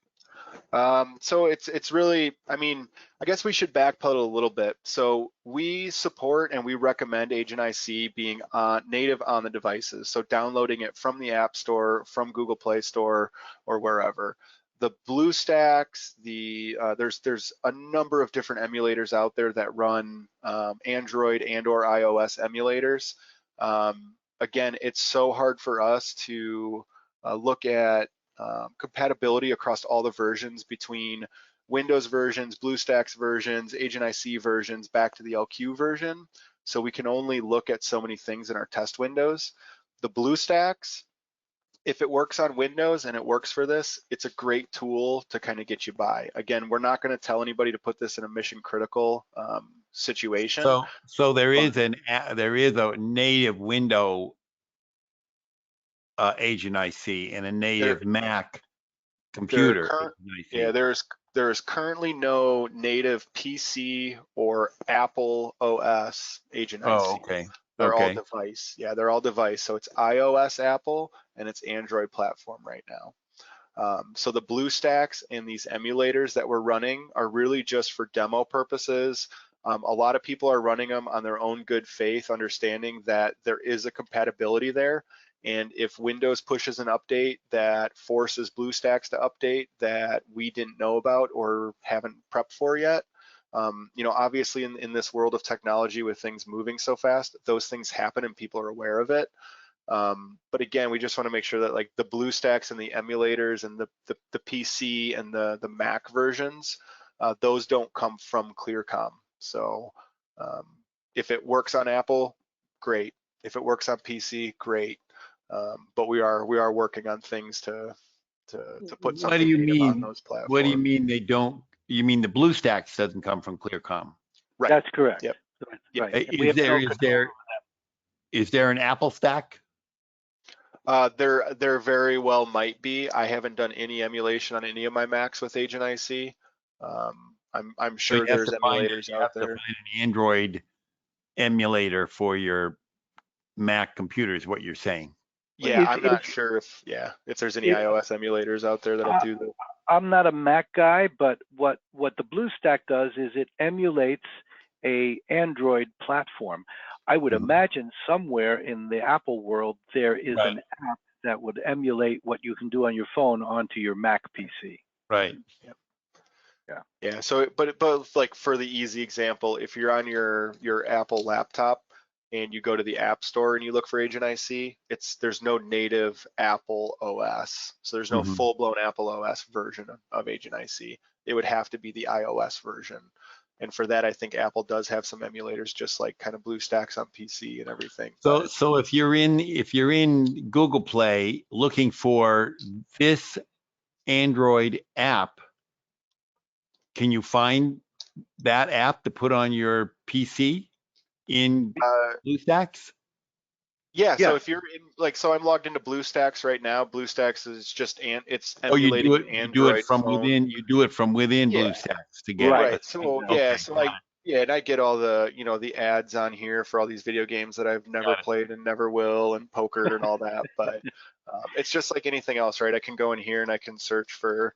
B: So it's really, I guess we should backpedal a little bit. So we support and we recommend Agent IC being native on the devices. So downloading it from the App Store, from Google Play Store, or wherever. The BlueStacks, there's a number of different emulators out there that run Android and/or iOS emulators. Again, it's so hard for us to look at compatibility across all the versions between Windows versions, BlueStacks versions, Agent IC versions, back to the LQ version. So we can only look at so many things in our test windows. The BlueStacks, if it works on Windows and it works for this, it's a great tool to kind of get you by. Again, we're not going to tell anybody to put this in a mission critical situation.
A: So there is a native window agent IC and a native Mac computer agent IC.
B: There's currently no native PC or Apple OS agent IC.
A: Oh, okay.
B: They're all device. Yeah, they're all device. So it's iOS Apple and it's Android platform right now. So the BlueStacks and these emulators that we're running are really just for demo purposes. A lot of people are running them on their own good faith, understanding that there is a compatibility there. And if Windows pushes an update that forces BlueStacks to update that we didn't know about or haven't prepped for yet, you know, obviously in this world of technology with things moving so fast, those things happen and people are aware of it. But again, we just want to make sure that like the BlueStacks and the emulators and the PC and the Mac versions, those don't come from ClearCom. So if it works on Apple, great. If it works on PC, great. But we are working on things to put something native on those platforms.
A: What do you mean they don't? You mean the BlueStacks doesn't come from ClearCom?
B: Right.
C: That's correct.
B: Yep.
C: Right.
A: Is there an Apple stack?
B: There very well might be. I haven't done any emulation on any of my Macs with Agent IC. I'm sure there's emulators out there.
A: You have to find an Android emulator for your Mac computer is what you're saying.
B: Yeah, I'm not sure if there's any iOS emulators out there that'll do that.
C: I'm not a Mac guy, but what the BlueStack does is it emulates a Android platform. I would imagine somewhere in the Apple world there is an app that would emulate what you can do on your phone onto your Mac PC.
A: Right.
B: Yep. Yeah. So, but like for the easy example, if you're on your Apple laptop and you go to the App Store and you look for Agent IC, there's no native Apple OS. So there's no full-blown Apple OS version of Agent IC. It would have to be the iOS version. And for that, I think Apple does have some emulators, just like kind of BlueStacks on PC and everything.
A: So if you're in Google Play looking for this Android app, can you find that app to put on your PC in BlueStacks?
B: Yeah. So if you're in, so I'm logged into BlueStacks right now. BlueStacks is just it's emulating an Android phone.
A: You do it from within BlueStacks to get
B: right. So and I get all the the ads on here for all these video games that I've never played and never will, and poker and all that. But it's just like anything else, right? I can go in here and I can search for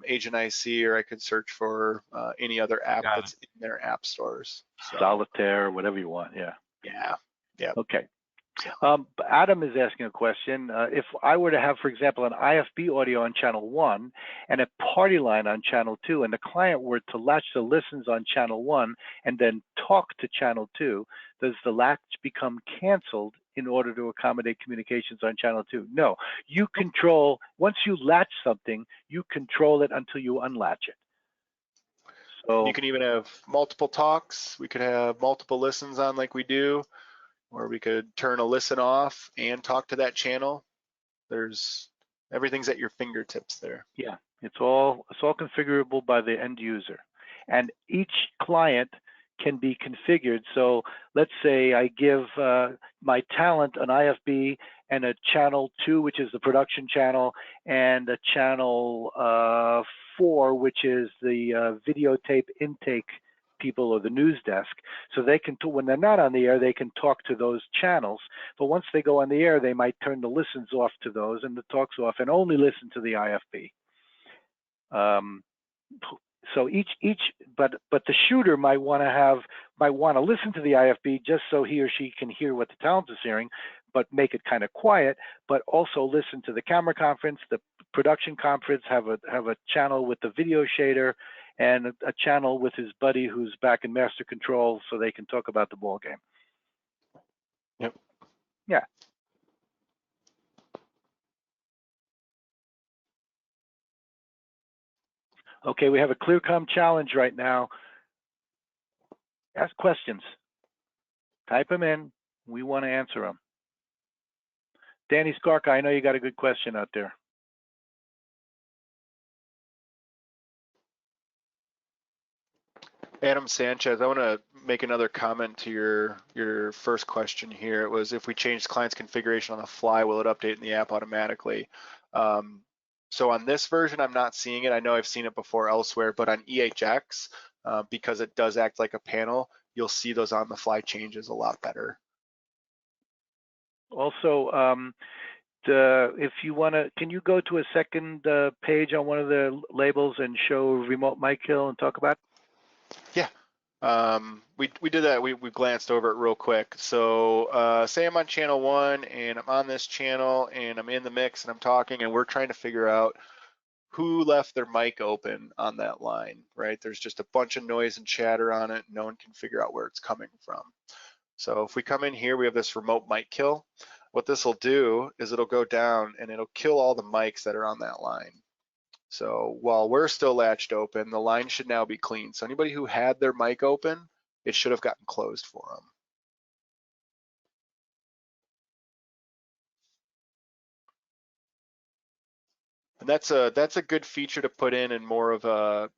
B: Agent IC, or I could search for any other app that's in their app stores. So.
C: Solitaire, whatever you want.
B: Yeah.
C: Okay. Adam is asking a question. If I were to have, for example, an IFB audio on channel 1 and a party line on channel 2, and the client were to latch the listens on channel 1 and then talk to channel 2, does the latch become canceled in order to accommodate communications on channel 2? No. You control, once you latch something, you control it until you unlatch it. So
B: you can even have multiple talks. We could have multiple listens on like we do. Or we could turn a listen off and talk to that channel. Everything's at your fingertips there.
C: Yeah, it's all configurable by the end user, and each client can be configured. So let's say I give my talent an IFB and a channel 2, which is the production channel, and a channel 4, which is the videotape intake people or the news desk. So they can, when they're not on the air, they can talk to those channels. But once they go on the air, they might turn the listens off to those and the talks off and only listen to the IFB. So but the shooter might want to listen to the IFB just so he or she can hear what the talent is hearing, but make it kind of quiet, but also listen to the camera conference, the production conference, have a channel with the video shader, and a channel with his buddy who's back in master control so they can talk about the ball game.
B: Yep.
C: Yeah. Okay, we have a ClearCom challenge right now. Ask questions. Type them in. We want to answer them. Danny Skarka, I know you got a good question out there.
B: Adam Sanchez, I want to make another comment to your first question here. It was, if we change the client's configuration on the fly, will it update in the app automatically? So on this version, I'm not seeing it. I know I've seen it before elsewhere, but on EHX, because it does act like a panel, you'll see those on the fly changes a lot better.
C: Also, if you want to, can you go to a second page on one of the labels and show remote mic kill and talk about it?
B: Yeah, we did that. We glanced over it real quick. So say I'm on channel 1 and I'm on this channel and I'm in the mix and I'm talking and we're trying to figure out who left their mic open on that line, right? There's just a bunch of noise and chatter on it. No one can figure out where it's coming from. So if we come in here, we have this remote mic kill. What this will do is it'll go down and it'll kill all the mics that are on that line. So while we're still latched open, the line should now be clean. So anybody who had their mic open, it should have gotten closed for them. And that's a good feature to put in more of a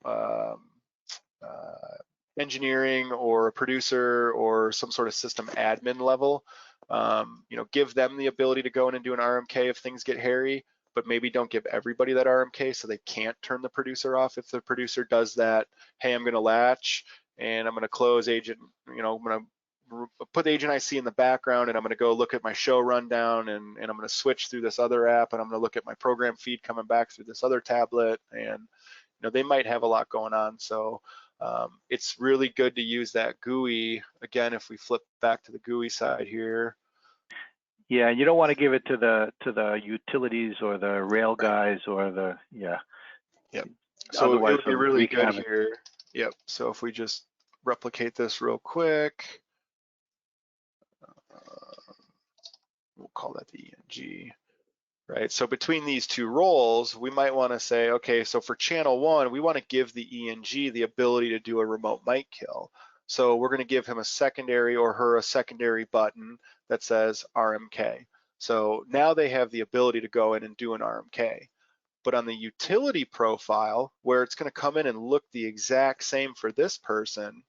B: engineering or a producer or some sort of system admin level. You know, give them the ability to go in and do an RMK if things get hairy, but maybe don't give everybody that RMK so they can't turn the producer off. If the producer does that, hey, I'm gonna latch and I'm gonna close agent, you know, I'm gonna put the agent IC in the background and I'm gonna go look at my show rundown and I'm gonna switch through this other app and I'm gonna look at my program feed coming back through this other tablet, and you know, they might have a lot going on. So it's really good to use that GUI. Again, if we flip back to the GUI side here.
C: Yeah, you don't want to give it to the utilities or the rail guys or the, yeah.
B: Yep. So it would be really good
C: havoc
B: here. Yep. So if we just replicate this real quick, we'll call that the ENG. Right, so between these two roles, we might want to say, okay, so for channel 1, we want to give the ENG the ability to do a remote mic kill. So we're going to give him a secondary or her a secondary button that says RMK. So now they have the ability to go in and do an RMK. But on the utility profile, where it's going to come in and look the exact same for this person,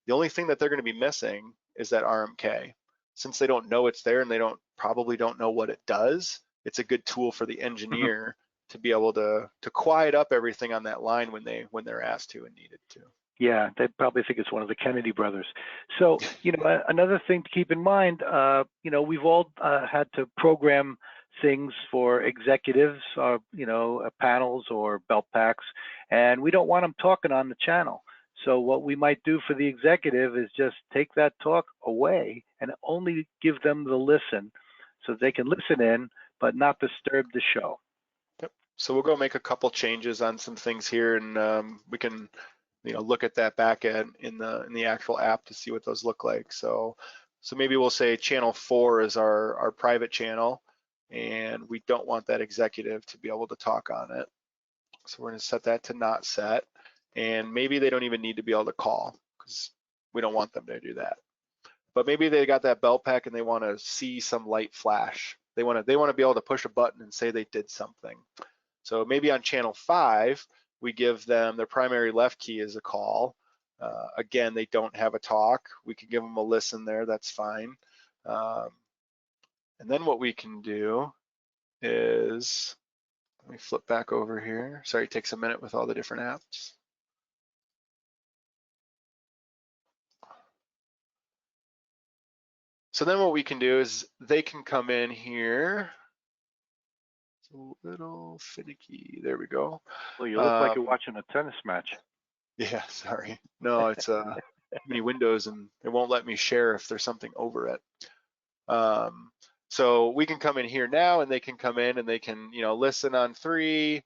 B: the only thing that they're going to be missing is that RMK. Since they don't know it's there and they probably don't know what it does, it's a good tool for the engineer to be able to quiet up everything on that line when they're asked to and needed to.
C: Yeah, they probably think it's one of the Kennedy brothers. So, you know, another thing to keep in mind, you know, we've all had to program things for executives, you know, panels or belt packs, and we don't want them talking on the channel. So what we might do for the executive is just take that talk away and only give them the listen so they can listen in, but not disturb the show.
B: Yep. So we'll go make a couple changes on some things here, and we can, you know, look at that back end in the actual app to see what those look like. So maybe we'll say channel 4 is our private channel, and we don't want that executive to be able to talk on it. So we're going to set that to not set, and maybe they don't even need to be able to call because we don't want them to do that. But maybe they got that belt pack and they want to see some light flash. They want to be able to push a button and say they did something. So maybe on channel 5, we give them their primary left key as a call. Again, they don't have a talk. We can give them a listen there, that's fine. And then what we can do is, let me flip back over here. Sorry, it takes a minute with all the different apps. So then what we can do is they can come in here. It's a little finicky. There we go.
C: Well, you look like you're watching a tennis match.
B: Yeah, sorry. No, it's many windows and it won't let me share if there's something over it. So we can come in here now and they can come in and they can, you know, listen on 3,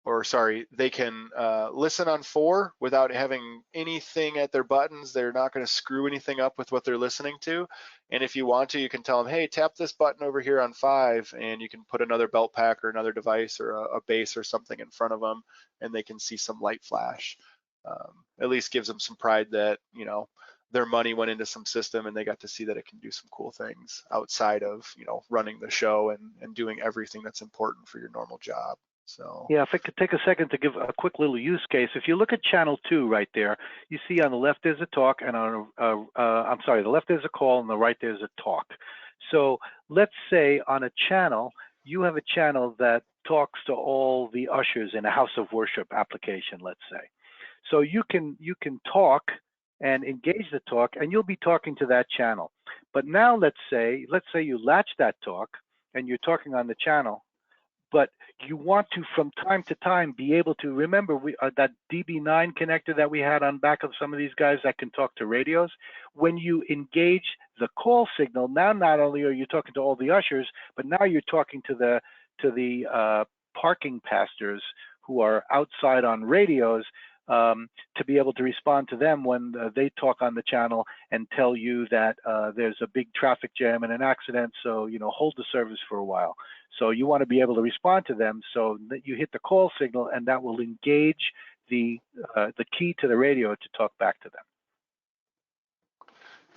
B: or sorry, they can listen on 4 without having anything at their buttons. They're not going to screw anything up with what they're listening to. And if you want to, you can tell them, hey, tap this button over here on 5, and you can put another belt pack or another device or a base or something in front of them, and they can see some light flash. At least gives them some pride that, you know, their money went into some system and they got to see that it can do some cool things outside of, you know, running the show and doing everything that's important for your normal job. So
C: yeah, if I could take a second to give a quick little use case. If you look at channel 2 right there, you see on the left there's a talk, and on I'm sorry, the left there's a call, and the right there's a talk. So let's say on a channel, you have a channel that talks to all the ushers in a house of worship application, let's say. So you can talk and engage the talk, and you'll be talking to that channel. But now let's say you latch that talk and you're talking on the channel, but you want to, from time to time, be able to remember that DB9 connector that we had on back of some of these guys that can talk to radios. When you engage the call signal, now not only are you talking to all the ushers, but now you're talking to the parking pastors who are outside on radios, to be able to respond to them when they talk on the channel and tell you that there's a big traffic jam and an accident, so, you know, hold the service for a while. So you want to be able to respond to them so that you hit the call signal, and that will engage the key to the radio to talk back to them.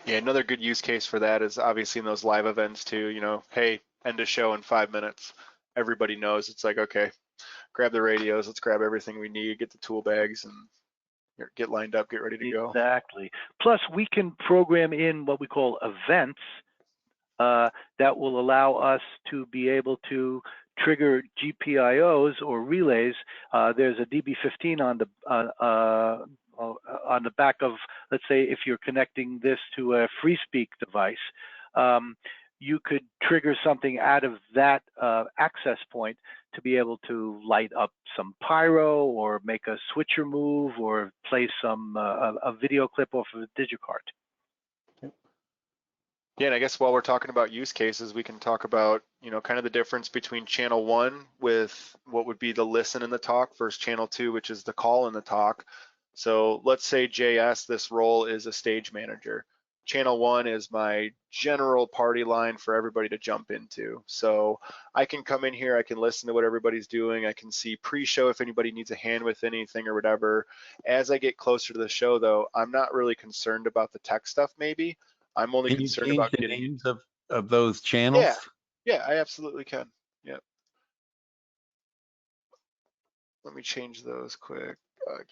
B: yeah, another good use case for that is obviously in those live events too, you know, hey, end a show in 5 minutes. Everybody knows it's like, okay, grab the radios, let's grab everything we need, get the tool bags, and get lined up, get ready to go.
C: Exactly. Plus, we can program in what we call events that will allow us to be able to trigger GPIOs or relays. There's a DB15 on the back of, let's say, if you're connecting this to a FreeSpeak device, you could trigger something out of that access point to be able to light up some pyro or make a switcher move or play some a video clip off of a digicard.
B: Yeah, and I guess while we're talking about use cases, we can talk about, you know, kind of the difference between channel 1 with what would be the listen and the talk versus channel 2, which is the call and the talk. So let's say JS, this role is a stage manager. Channel 1 is my general party line for everybody to jump into. So I can come in here, I can listen to what everybody's doing, I can see pre-show if anybody needs a hand with anything or whatever. As I get closer to the show though, I'm not really concerned about the tech stuff maybe. I'm only
A: Can you
B: concerned
A: change
B: about
A: the
B: getting
A: names of those channels?
B: Yeah, I absolutely can. Yep. Let me change those quick.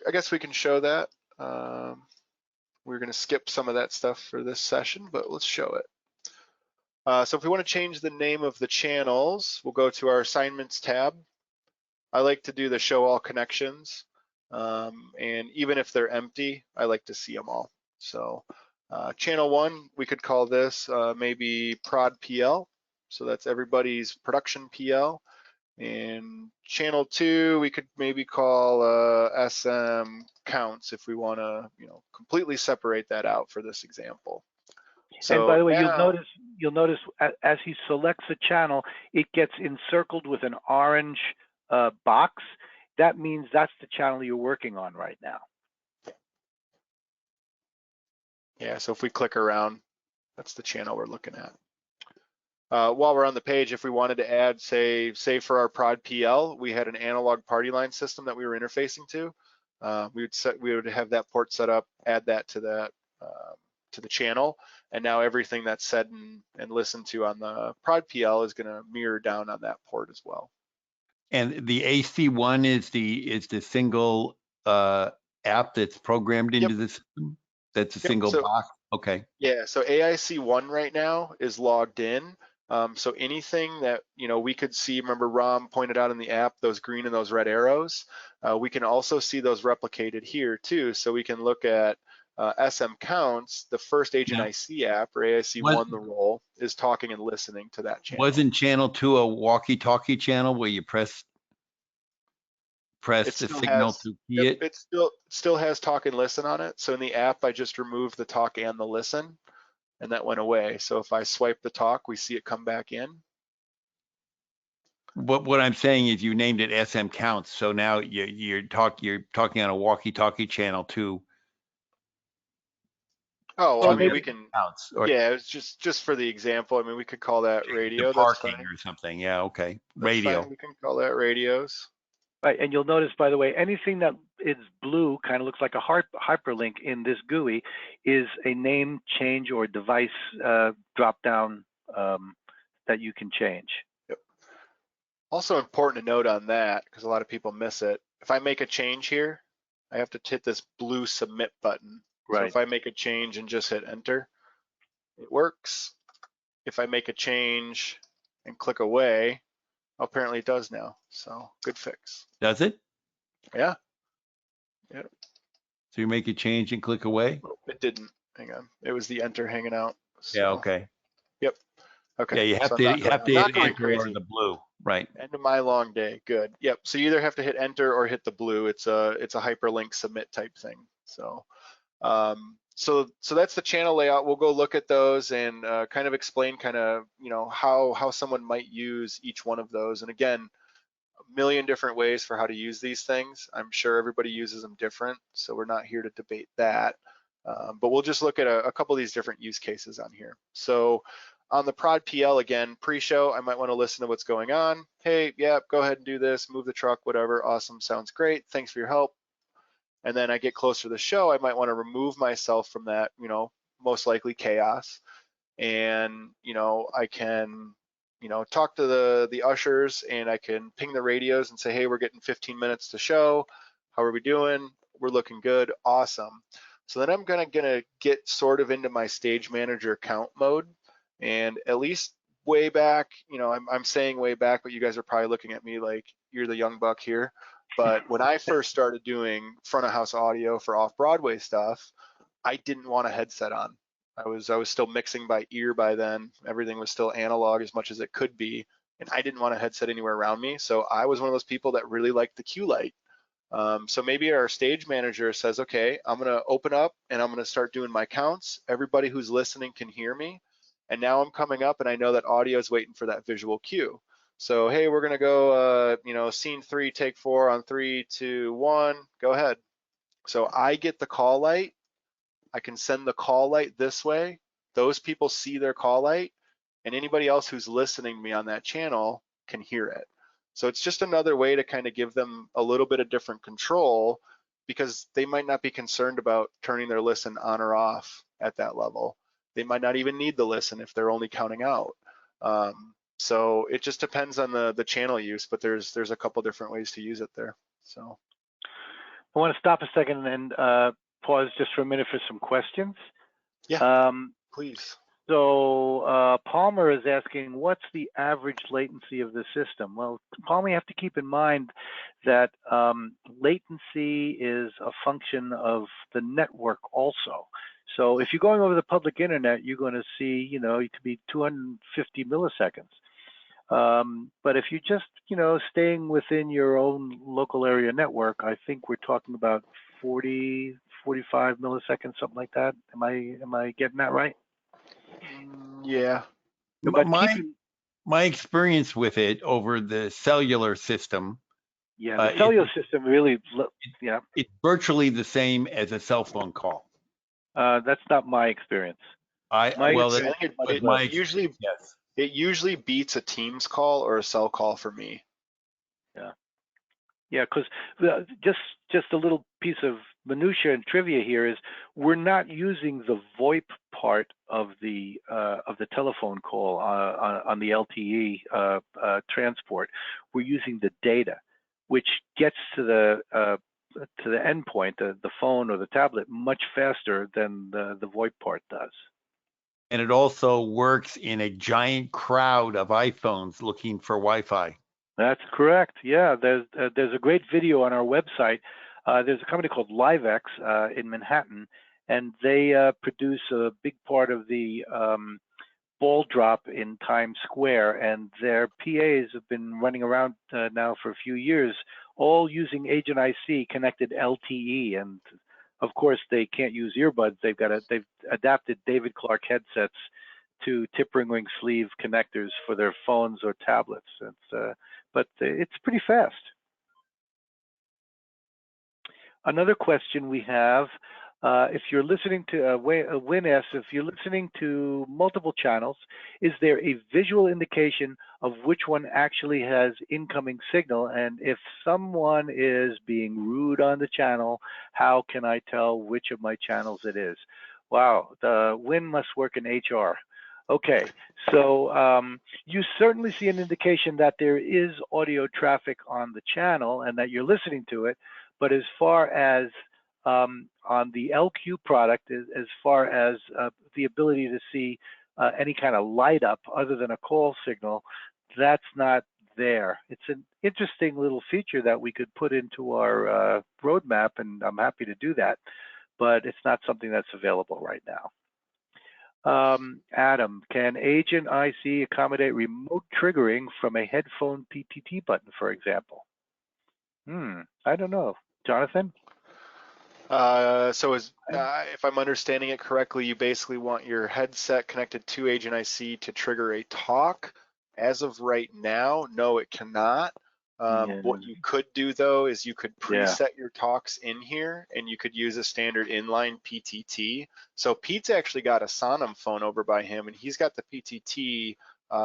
B: I guess we can show that. We're going to skip some of that stuff for this session, but let's show it. So if we want to change the name of the channels, we'll go to our assignments tab. I like to do the show all connections. And even if they're empty, I like to see them all. So channel 1, we could call this maybe prod PL. So that's everybody's production PL. And channel 2, we could maybe call SM counts if we want to, you know, completely separate that out for this example. So
C: and by the way,
B: now,
C: you'll notice as he selects a channel, it gets encircled with an orange box. That means that's the channel you're working on right now.
B: yeah, so if we click around, that's the channel we're looking at. While we're on the page, if we wanted to add, say for our prod PL, we had an analog party line system that we were interfacing to. We would have that port set up, add that to the channel, and now everything that's said and listened to on the prod PL is going to mirror down on that port as well. And
A: the AC1 is the single app that's programmed into the system. That's a single box. Okay.
B: Yeah, so AIC1 right now is logged in. So anything that, you know, we could see, remember Ram pointed out in the app, those green and those red arrows, we can also see those replicated here too. So we can look at SM counts, the first Agent IC app, or AIC1, the role, is talking and listening to that channel.
A: Wasn't channel 2 a walkie-talkie channel where you press the signal to key it?
B: It still has talk and listen on it. So in the app, I just removed the talk and the listen, and that went away. So if I swipe the talk, we see it come back in.
A: What I'm saying is you named it SM counts. So now you're talking on a walkie-talkie channel too.
B: Oh, well, I mean, we can.
A: Counts,
B: Yeah, it's just for the example. I mean, we could call that radio.
A: Parking
B: that's fine.
A: or something. Yeah, okay.
B: That's
A: Radio.
B: fine. We can call that radios.
C: Right, and you'll notice, by the way, anything that is blue, kind of looks like a hyperlink in this GUI, is a name change or device drop-down that you can change.
B: Yep. Also important to note on that, because a lot of people miss it, if I make a change here, I have to hit this blue submit button.
C: Right.
B: So if I make a change and just hit enter, it works. If I make a change and click away, apparently it does now. So good fix.
A: Does it?
B: Yeah. Yeah.
A: So you make a change and click away?
B: It didn't. Hang on. It was the enter hanging out. So,
A: Yeah, okay.
B: Yep. Okay.
A: Yeah, you have
B: so
A: to
B: I'm not
A: hit
B: going
A: enter or
B: crazy.
A: the blue, right?
B: End of my long day. Good. Yep. So you either have to hit enter or hit the blue. It's a hyperlink submit type thing. So so that's the channel layout. We'll go look at those and kind of explain how someone might use each one of those. And again, a million different ways for how to use these things. I'm sure everybody uses them different, so we're not here to debate that. But we'll just look at a couple of these different use cases on here. So on the prod PL, again, pre-show, I might want to listen to what's going on. Hey, yeah, go ahead and do this, move the truck, whatever. Awesome, sounds great. Thanks for your help. And then I get closer to the show, I might want to remove myself from that, most likely chaos. And, I can, talk to the ushers, and I can ping the radios and say, hey, we're getting 15 minutes to show. How are we doing? We're looking good. Awesome. So then I'm gonna get sort of into my stage manager account mode. And at least way back, I'm saying way back, but you guys are probably looking at me like you're the young buck here. But when I first started doing front of house audio for off-Broadway stuff, I didn't want a headset on. I was still mixing by ear by then. Everything was still analog as much as it could be, and I didn't want a headset anywhere around me. So I was one of those people that really liked the Q Light. So maybe our stage manager says, okay, I'm gonna open up and I'm gonna start doing my counts. Everybody who's listening can hear me. And now I'm coming up and I know that audio is waiting for that visual cue. So, hey, we're gonna go, scene 3, take 4 on 3, 2, 1, go ahead. So I get the call light. I can send the call light this way. Those people see their call light, and anybody else who's listening to me on that channel can hear it. So it's just another way to kind of give them a little bit of different control, because they might not be concerned about turning their listen on or off at that level. They might not even need the listen if they're only counting out. So it just depends on the channel use, but there's a couple different ways to use it there. So
C: I want to stop a second and pause just for a minute for some questions.
B: Yeah, please.
C: So Palmer is asking, what's the average latency of the system? Well, Palmer, you have to keep in mind that latency is a function of the network also. So if you're going over the public internet, you're going to see, it could be 250 milliseconds. But if you're just, staying within your own local area network, I think we're talking about 40, 45 milliseconds, something like that. Am I getting that right?
B: Yeah.
C: But
A: my experience with it over the cellular system.
C: Yeah, the cellular system really, yeah.
A: It's virtually the same as a cell phone call.
C: That's not my experience.
B: It usually beats a Teams call or a cell call for me.
C: Yeah, because just a little piece of minutia and trivia here is we're not using the VoIP part of the telephone call on the LTE transport. We're using the data, which gets to the endpoint, the phone or the tablet, much faster than the VoIP part does.
A: And it also works in a giant crowd of iPhones looking for Wi-Fi.
C: That's correct. Yeah, there's a great video on our website. There's a company called LiveX in Manhattan, and they produce a big part of the ball drop in Times Square, and their PAs have been running around now for a few years, all using Agent IC connected LTE, and of course they can't use earbuds. They've adapted David Clark headsets to tip ring sleeve connectors for their phones or tablets. But it's pretty fast. Another question we have, If you're listening to Win asks, if you're listening to multiple channels, is there a visual indication of which one actually has incoming signal? And if someone is being rude on the channel, how can I tell which of my channels it is? Wow, the Win must work in HR. Okay, so you certainly see an indication that there is audio traffic on the channel and that you're listening to it. But as far as on the LQ product, as far as the ability to see any kind of light up other than a call signal, that's not there. It's an interesting little feature that we could put into our roadmap, and I'm happy to do that, but it's not something that's available right now. Adam, can Agent IC accommodate remote triggering from a headphone PTT button, for example? I don't know. Jonathan?
B: So if I'm understanding it correctly, you basically want your headset connected to Agent IC to trigger a talk. As of right now, no, it cannot. What you could do though is you could preset your talks in here, and you could use a standard inline PTT. So Pete's actually got a Sonam phone over by him, and he's got the PTT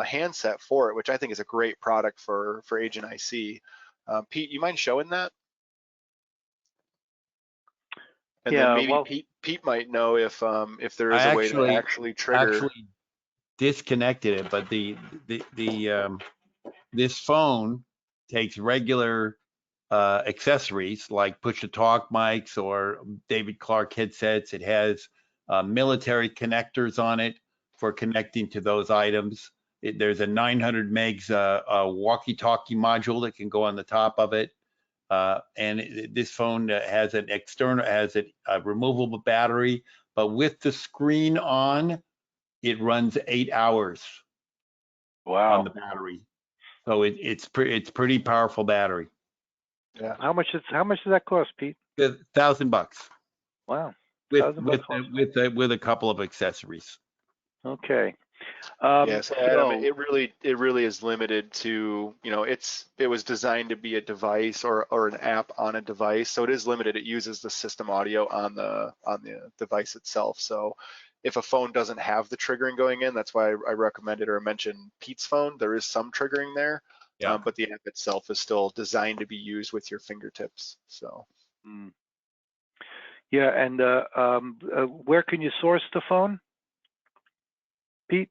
B: handset for it, which I think is a great product for Agent IC. Pete, you mind showing that? And then maybe Pete might know if there is a way to actually trigger.
A: Actually disconnected it, but this phone takes regular accessories like push-to-talk mics or David Clark headsets. It has military connectors on it for connecting to those items. There's a 900 megs walkie-talkie module that can go on the top of it. And this phone has an external, a removable battery, but with the screen on, it runs 8 hours on the battery. So it's pretty powerful battery.
C: Yeah. How much does that cost, Pete?
A: $1,000.
C: Wow.
A: With a couple of accessories.
C: Okay.
B: Yes, Adam, it really is limited to, it was designed to be a device or an app on a device, so it is limited. It uses the system audio on the device itself. So if a phone doesn't have the triggering going in, that's why I recommended or mentioned Pete's phone. There is some triggering there, but the app itself is still designed to be used with your fingertips. So.
C: Yeah, and where can you source the phone, Pete?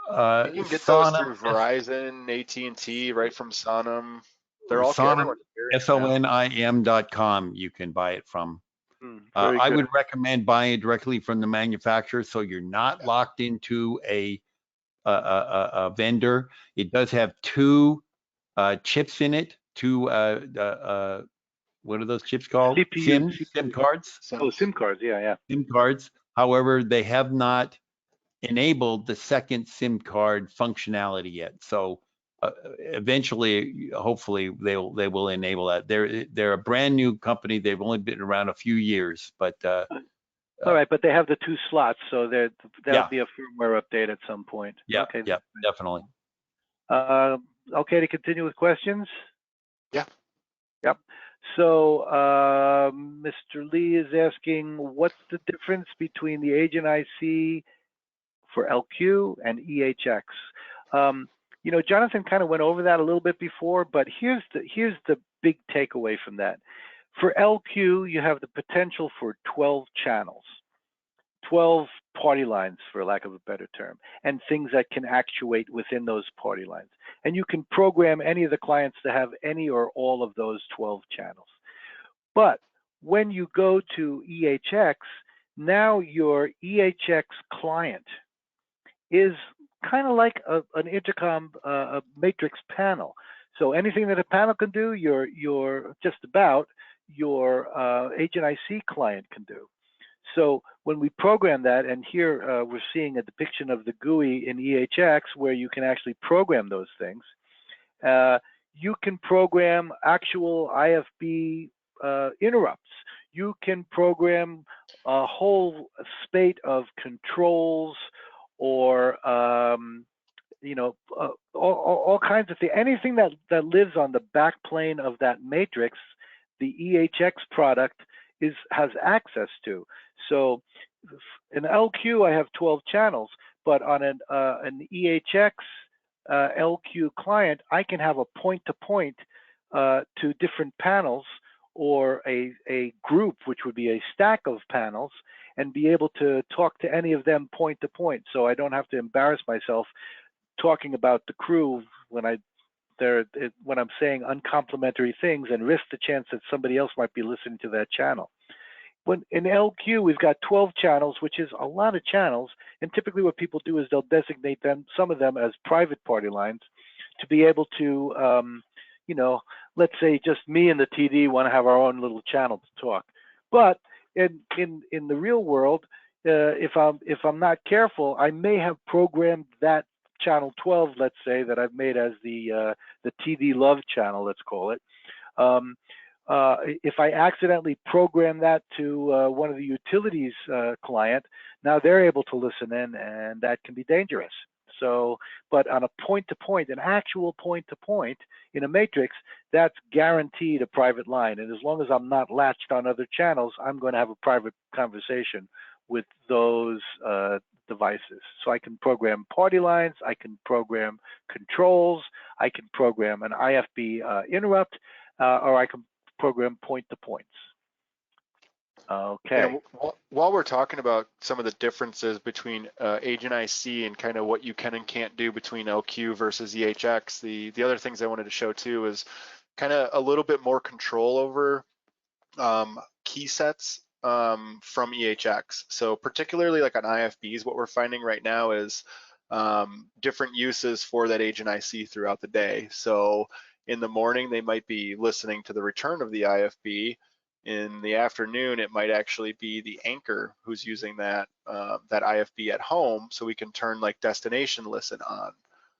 B: You can get those through Verizon, AT&T, right from Sonam. They're all
A: Sonam, sonim.com. You can buy it from. I would recommend buying it directly from the manufacturer, so you're not locked into a vendor. It does have 2 chips in it. 2 what are those chips called?
C: CPU,
A: SIM cards.
C: Oh, SIM cards. Yeah.
A: SIM cards. However, they have not enabled the second SIM card functionality yet. So eventually, hopefully, they will enable that. They're a brand new company. They've only been around a few years, but
C: all right. But they have the 2 slots, so there'll be a firmware update at some point.
A: Yeah.
C: Okay.
A: Yeah. Definitely.
C: Okay. To continue with questions.
B: Yeah.
C: Yep. So Mr. Lee is asking, what's the difference between the Agent IC for LQ and EHX? Jonathan kind of went over that a little bit before, but here's the big takeaway from that. For LQ, you have the potential for 12 channels, 12 party lines, for lack of a better term, and things that can actuate within those party lines. And you can program any of the clients to have any or all of those 12 channels. But when you go to EHX, now your EHX client is kind of like an intercom matrix panel. So anything that a panel can do, your Agent IC client can do. So when we program that, and here we're seeing a depiction of the GUI in EHX where you can actually program those things. You can program actual IFB interrupts. You can program a whole spate of controls or all kinds of things. Anything that lives on the back plane of that matrix, the EHX product has access to. So in LQ, I have 12 channels, but on an EHX LQ client, I can have a point-to-point to different panels, or a group, which would be a stack of panels, and be able to talk to any of them point to point. So I don't have to embarrass myself talking about the crew when I'm saying uncomplimentary things and risk the chance that somebody else might be listening to that channel. When in LQ, we've got 12 channels, which is a lot of channels. And typically what people do is they'll designate them, some of them as private party lines, to be able to, you know, let's say just me and the TD want to have our own little channel to talk. But in the real world, if I'm not careful, I may have programmed that channel 12, let's say, that I've made as the TD Love channel, let's call it. If I accidentally program that to one of the utilities client, now they're able to listen in, and that can be dangerous. So, but on a point-to-point, an actual point-to-point in a matrix, that's guaranteed a private line. And as long as I'm not latched on other channels, I'm going to have a private conversation with those devices. So I can program party lines, I can program controls, I can program an IFB interrupt, or I can program point-to-points. Okay.
B: Yeah, while we're talking about some of the differences between Agent IC and kind of what you can and can't do between LQ versus EHX, the other things I wanted to show too is kind of a little bit more control over key sets from EHX. So particularly like on IFBs, what we're finding right now is different uses for that Agent IC throughout the day. So in the morning, they might be listening to the return of the IFB. In the afternoon, it might actually be the anchor who's using that that IFB at home, so we can turn like destination listen on.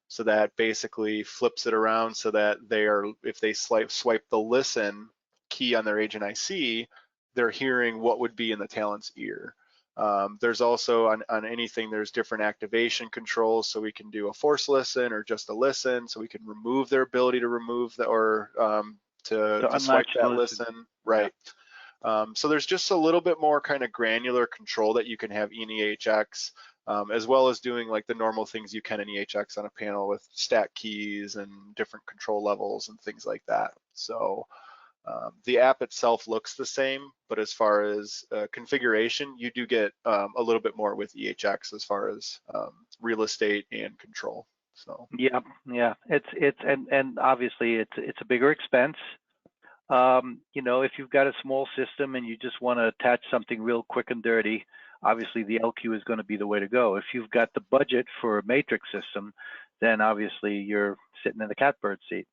B: So that basically flips it around so that they are, if they swipe the listen key on their Agent IC, they're hearing what would be in the talent's ear. There's also on anything, there's different activation controls, so we can do a force listen or just a listen, so we can remove their ability to remove the, or to swipe that listen, right? Yeah. So there's just a little bit more kind of granular control that you can have in EHX, as well as doing like the normal things you can in EHX on a panel with stat keys and different control levels and things like that. So the app itself looks the same, but as far as configuration, you do get a little bit more with EHX as far as real estate and control. So
C: yeah, and obviously it's a bigger expense. You know, if you've got a small system and you just want to attach something real quick and dirty, obviously the LQ is going to be the way to go. If you've got the budget for a matrix system, then obviously you're sitting in the catbird seat.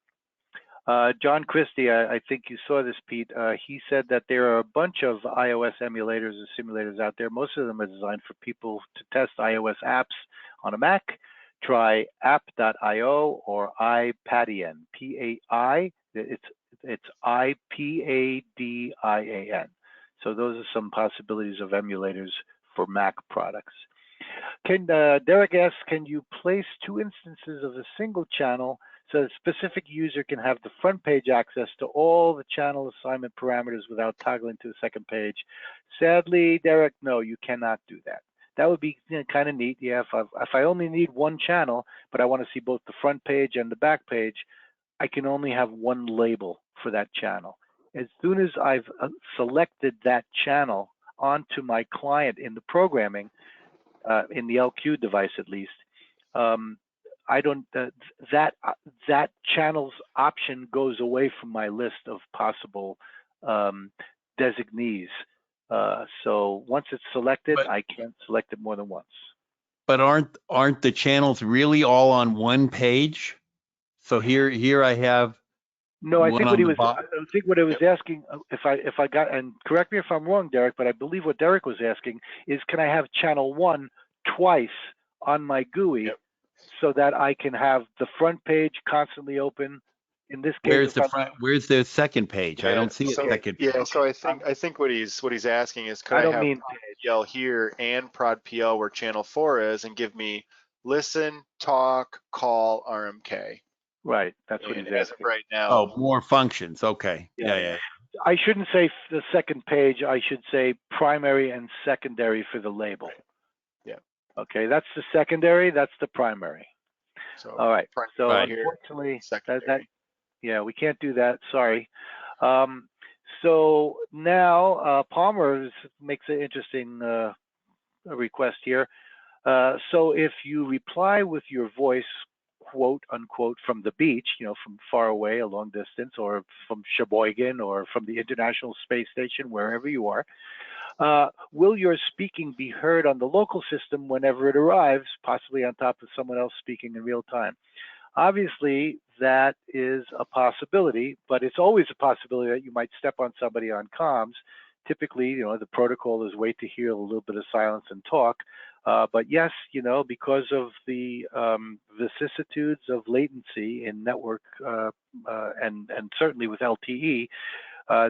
C: John Christie, I think you saw this, Pete. He said that there are a bunch of iOS emulators and simulators out there. Most of them are designed for people to test iOS apps on a Mac. Try app.io or iPadian, P-A-I, it's I-P-A-D-I-A-N. So those are some possibilities of emulators for Mac products. Derek asks, can you place two instances of a single channel so a specific user can have the front page access to all the channel assignment parameters without toggling to the second page? Sadly, Derek, no, you cannot do that. That would be kind of neat. Yeah, if I only need one channel, but I want to see both the front page and the back page, I can only have one label for that channel. As soon as I've selected that channel onto my client in the programming, in the LQ device at least, I don't, that channel's option goes away from my list of possible designees. So once it's selected, I can't select it more than once.
A: But aren't the channels really all on one page? So here I have.
C: No, I think what he was. I think what I was asking, if I got, and correct me if I'm wrong, Derek, but I believe what Derek was asking is, can I have channel 1 twice on my GUI? Yep. So that I can have the front page constantly open. In this case,
A: where's the front? Where's the second page? Yeah, I don't see a second page.
B: Yeah, so I think what he's asking is, could I have prod PL here and prod PL where channel 4 is, and give me listen, talk, call, RMK.
C: Right, that's what he's asking.
B: As of right now.
A: Oh, more functions. Okay. Yeah.
C: I shouldn't say the second page. I should say primary and secondary for the label.
B: Yeah.
C: Okay, that's the secondary. That's the primary.
B: So
C: All right. So
B: right here,
C: unfortunately,
B: secondary.
C: yeah, we can't do that. Sorry. So now Palmer makes an interesting request here. So if you reply with your voice, quote unquote, from the beach, from far away, a long distance, or from Sheboygan, or from the International Space Station, wherever you are, will your speaking be heard on the local system whenever it arrives, possibly on top of someone else speaking in real time? Obviously, that is a possibility, but it's always a possibility that you might step on somebody on comms. Typically, the protocol is wait to hear a little bit of silence and talk. But yes, because of the vicissitudes of latency in network and certainly with LTE,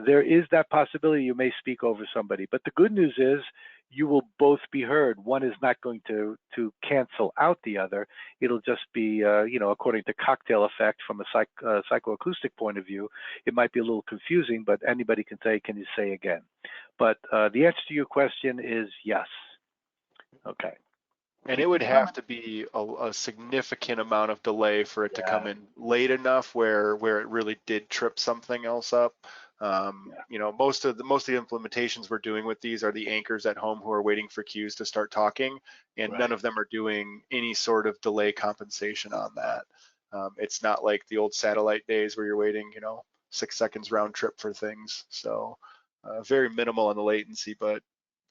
C: there is that possibility you may speak over somebody. But the good news is you will both be heard. One is not going to cancel out the other. It'll just be, according to cocktail effect from a psychoacoustic point of view, it might be a little confusing, but anybody can say, can you say again? But the answer to your question is yes. Okay.
B: And it would have to be a significant amount of delay for it to come in late enough where it really did trip something else up. Most of the implementations we're doing with these are the anchors at home who are waiting for queues to start talking, and none of them are doing any sort of delay compensation on that. It's not like the old satellite days where you're waiting, 6 seconds round trip for things. So very minimal on the latency, but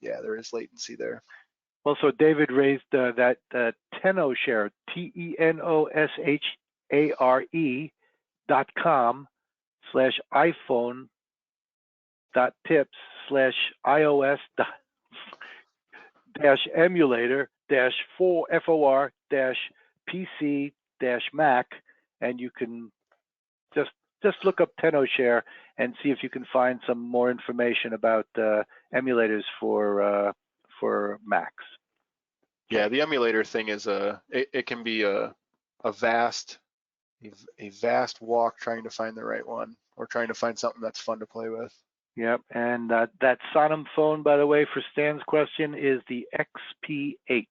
B: yeah, there is latency there.
C: Well, so David raised that TenoShare, TENO-SHARE.com/iOS.tips/iOS-for-PC-Mac, and you can just look up TenoShare and see if you can find some more information about emulators for Macs.
B: Yeah, the emulator thing is it can be a vast walk trying to find the right one, or trying to find something that's fun to play with.
C: Yep, and that Sonum phone, by the way, for Stan's question, is the XP8.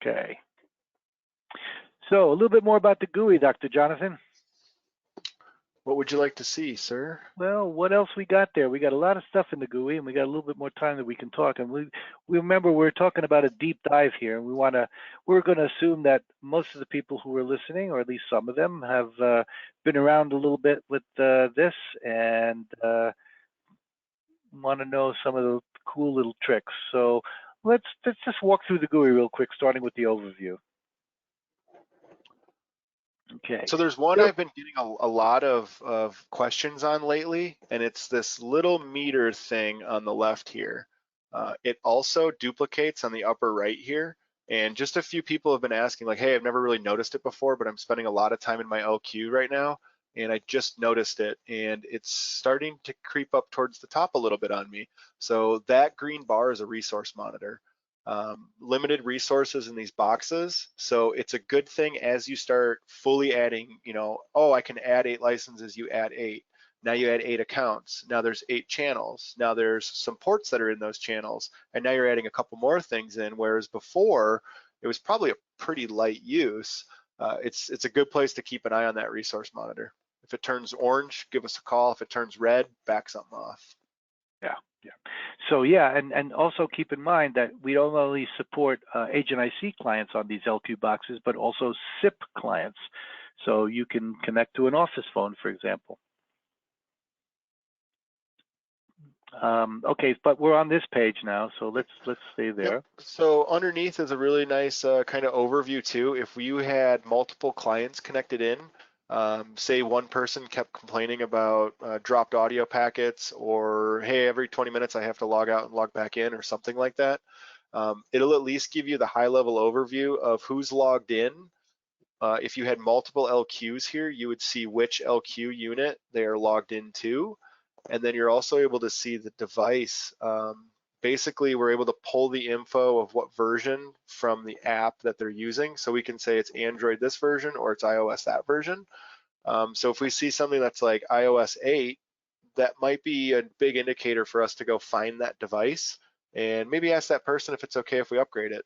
C: Okay. So a little bit more about the GUI, Dr. Johnathan.
B: What would you like to see, sir?
C: Well, what else we got there? We got a lot of stuff in the GUI, and we got a little bit more time that we can talk. And we remember we're talking about a deep dive here, and we're going to assume that most of the people who are listening, or at least some of them, have been around a little bit with this and want to know some of the cool little tricks. So let's just walk through the GUI real quick, starting with the overview. Okay.
B: So there's one I've been getting a lot of questions on lately, and it's this little meter thing on the left here. It also duplicates on the upper right here, and just a few people have been asking, like, hey, I've never really noticed it before, but I'm spending a lot of time in my LQ right now, and I just noticed it, and it's starting to creep up towards the top a little bit on me. So that green bar is a resource monitor. Limited resources in these boxes, so it's a good thing as you start fully adding, oh, I can add 8 licenses, you add 8. Now you add 8 accounts. Now there's 8 channels. Now there's some ports that are in those channels, and now you're adding a couple more things in, whereas before it was probably a pretty light use. It's a good place to keep an eye on that resource monitor. If it turns orange, give us a call. If it turns red, back something off.
C: Yeah. So yeah, and also keep in mind that we don't only support Agent IC clients on these LQ boxes, but also SIP clients. So you can connect to an office phone, for example. Okay, but we're on this page now, so let's stay there.
B: Yep. So underneath is a really nice kind of overview too. If you had multiple clients connected in, say one person kept complaining about dropped audio packets, or hey, every 20 minutes I have to log out and log back in, or something like that, it'll at least give you the high-level overview of who's logged in. If you had multiple LQs here, you would see which LQ unit they are logged into, and then you're also able to see the device. Basically, we're able to pull the info of what version from the app that they're using. So we can say it's Android this version or it's iOS that version. So if we see something that's like iOS 8, that might be a big indicator for us to go find that device and maybe ask that person if it's okay if we upgrade it.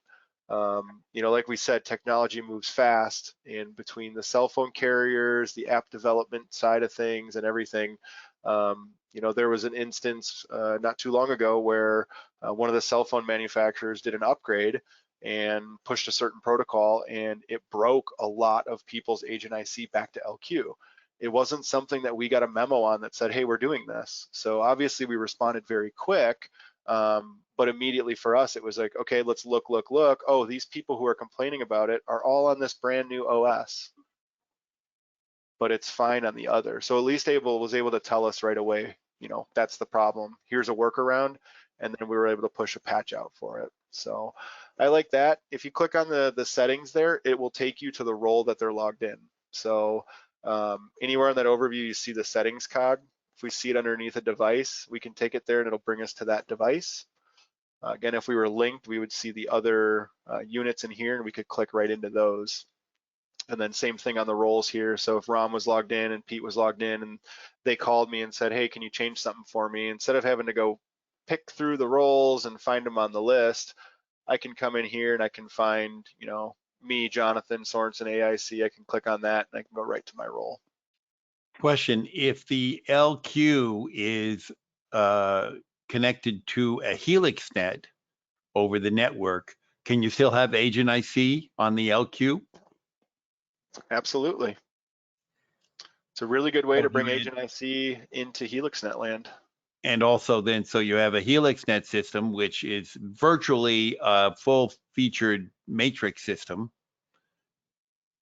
B: You know, like we said, technology moves fast, and between the cell phone carriers, the app development side of things, and everything, you know, there was an instance not too long ago where one of the cell phone manufacturers did an upgrade and pushed a certain protocol, and it broke a lot of people's agent IC back to LQ. It wasn't something that we got a memo on that said, hey, we're doing this. So obviously we responded very quick, but immediately for us, it was like, okay, let's look. Oh, these people who are complaining about it are all on this brand new OS, but it's fine on the other. So at least was able to tell us right away, you know, that's the problem. Here's a workaround, and then we were able to push a patch out for it. So I like that. If you click on the settings there, it will take you to the role that they're logged in. So anywhere on that overview, you see the settings cog. If we see it underneath a device, we can take it there and it'll bring us to that device. Again, if we were linked, we would see the other units in here and we could click right into those. And then same thing on the roles here. So if Rom was logged in and Pete was logged in and they called me and said, hey, can you change something for me? Instead of having to go pick through the roles and find them on the list, I can come in here and I can find, you know, me, Johnathan, Sorensen, AIC. I can click on that and I can go right to my role.
A: Question: if the LQ is connected to a Helix net over the network, can you still have agent IC on the LQ?
B: Absolutely. It's a really good way to bring agent IC into HelixNet land.
A: And also then, so you have a HelixNet system, which is virtually a full-featured matrix system,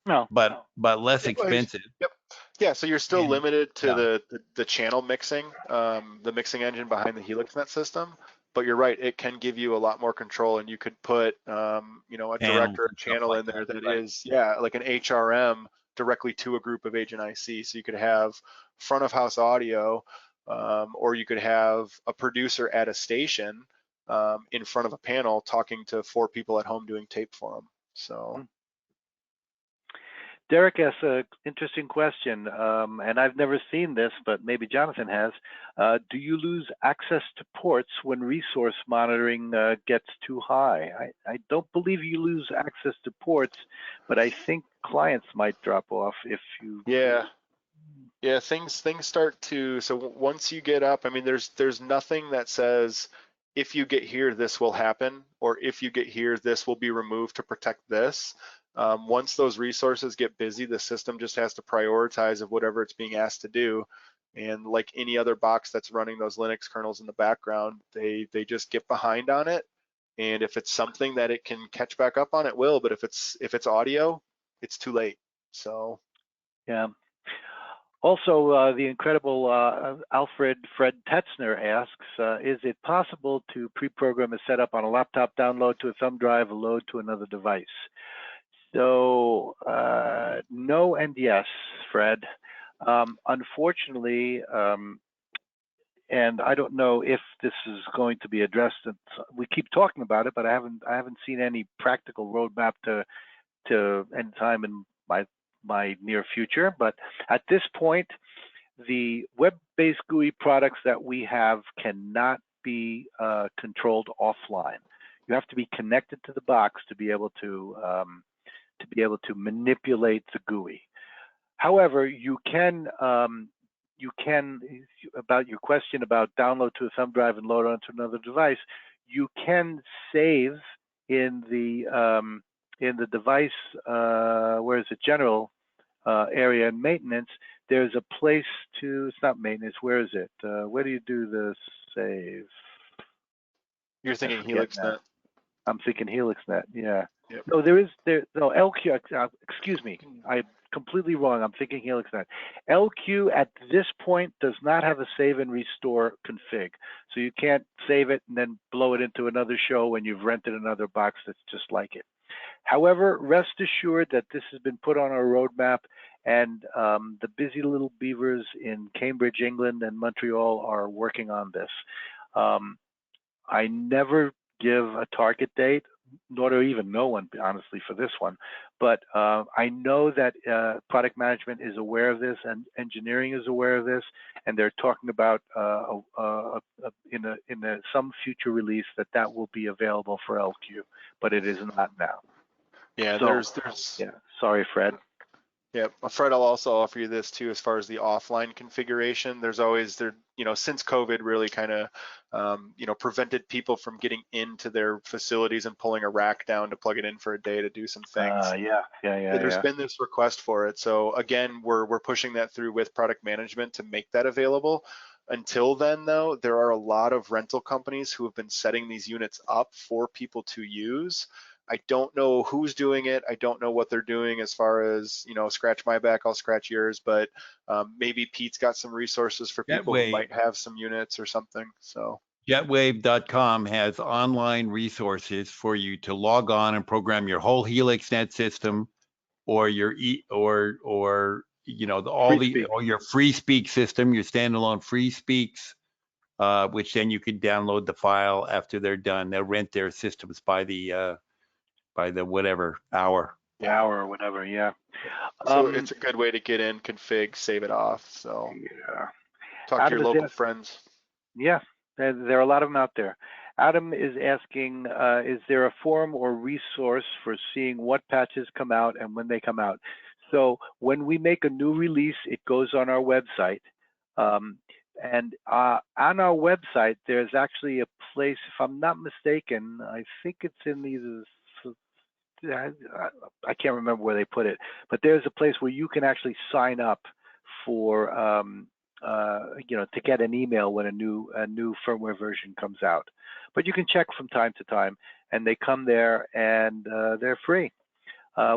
A: but less expensive.
B: Yep. Yeah, so you're still limited to the channel mixing, the mixing engine behind the HelixNet system. But you're right, it can give you a lot more control, and you could put, you know, a director channel in there that is, yeah, like an HRM directly to a group of agent IC. So you could have front of house audio, or you could have a producer at a station in front of a panel talking to 4 people at home doing tape for them. So.
C: Derek asks an interesting question, and I've never seen this, but maybe Johnathan has. Do you lose access to ports when resource monitoring gets too high? I don't believe you lose access to ports, but I think clients might drop off if you.
B: Yeah, things start to, so once you get up, I mean, there's nothing that says if you get here, this will happen, or if you get here, this will be removed to protect this. Once those resources get busy, the system just has to prioritize of whatever it's being asked to do. And like any other box that's running those Linux kernels in the background, they just get behind on it. And if it's something that it can catch back up on, it will. But if it's audio, it's too late. So.
C: Yeah. Also, the incredible Alfred Fred Tetzner asks, is it possible to pre-program a setup on a laptop, download to a thumb drive, load to another device? So no and yes, Fred. Unfortunately, and I don't know if this is going to be addressed. We keep talking about it, but I haven't seen any practical roadmap to any time in my near future. But at this point, the web-based GUI products that we have cannot be controlled offline. You have to be connected to the box to be able to manipulate the GUI. However, you can about your question about download to a thumb drive and load onto another device, you can save in the device, where is it, general area and maintenance. There's a place to, it's not maintenance, where is it? Where do you do the save?
B: You're thinking HelixNet.
C: I'm thinking HelixNet, yeah.
B: Yep.
C: No, no, LQ, excuse me, I'm completely wrong. I'm thinking HelixNet. LQ at this point does not have a save and restore config. So you can't save it and then blow it into another show when you've rented another box that's just like it. However, rest assured that this has been put on our roadmap, and the busy little beavers in Cambridge, England and Montreal are working on this. I never give a target date, nor do even no one, honestly, for this one. But I know that product management is aware of this, and engineering is aware of this, and they're talking about in some future release that will be available for LQ, but it is not now.
B: Yeah,
C: So,
B: there's
C: yeah. Sorry, Fred.
B: Yeah, Fred, I'll also offer you this too, as far as the offline configuration. There's always since COVID really kind of, prevented people from getting into their facilities and pulling a rack down to plug it in for a day to do some things. There's been this request for it. So again, we're pushing that through with product management to make that available. Until then, though, there are a lot of rental companies who have been setting these units up for people to use. I don't know who's doing it. I don't know what they're doing as far as, scratch my back, I'll scratch yours, but maybe Pete's got some resources for people who might have some units or something. So
A: Jetwave.com has online resources for you to log on and program your whole HelixNet system, or your all your FreeSpeak system, your standalone FreeSpeaks, which then you could download the file after they're done. They'll rent their systems by the whatever hour.
C: Hour or whatever, yeah.
B: So it's a good way to get in, config, save it off. So
C: yeah.
B: Talk to your local friends.
C: Yeah, there are a lot of them out there. Adam is asking, is there a forum or resource for seeing what patches come out and when they come out? So when we make a new release, it goes on our website. And on our website, there's actually a place, if I'm not mistaken, I think it's in either, I can't remember where they put it, but there's a place where you can actually sign up for, to get an email when a new firmware version comes out. But you can check from time to time, and they come there, and they're free.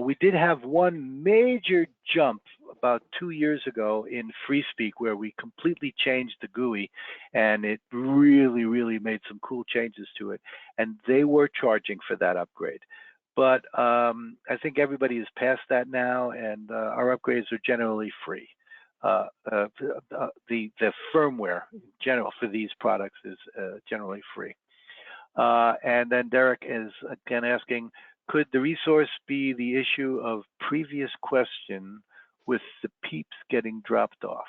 C: We did have one major jump about 2 years ago in FreeSpeak, where we completely changed the GUI, and it really, really made some cool changes to it. And they were charging for that upgrade. But I think everybody is past that now, and our upgrades are generally free. The firmware in general for these products is generally free. And then Derek is again asking, could the resource be the issue of previous question with the peeps getting dropped off?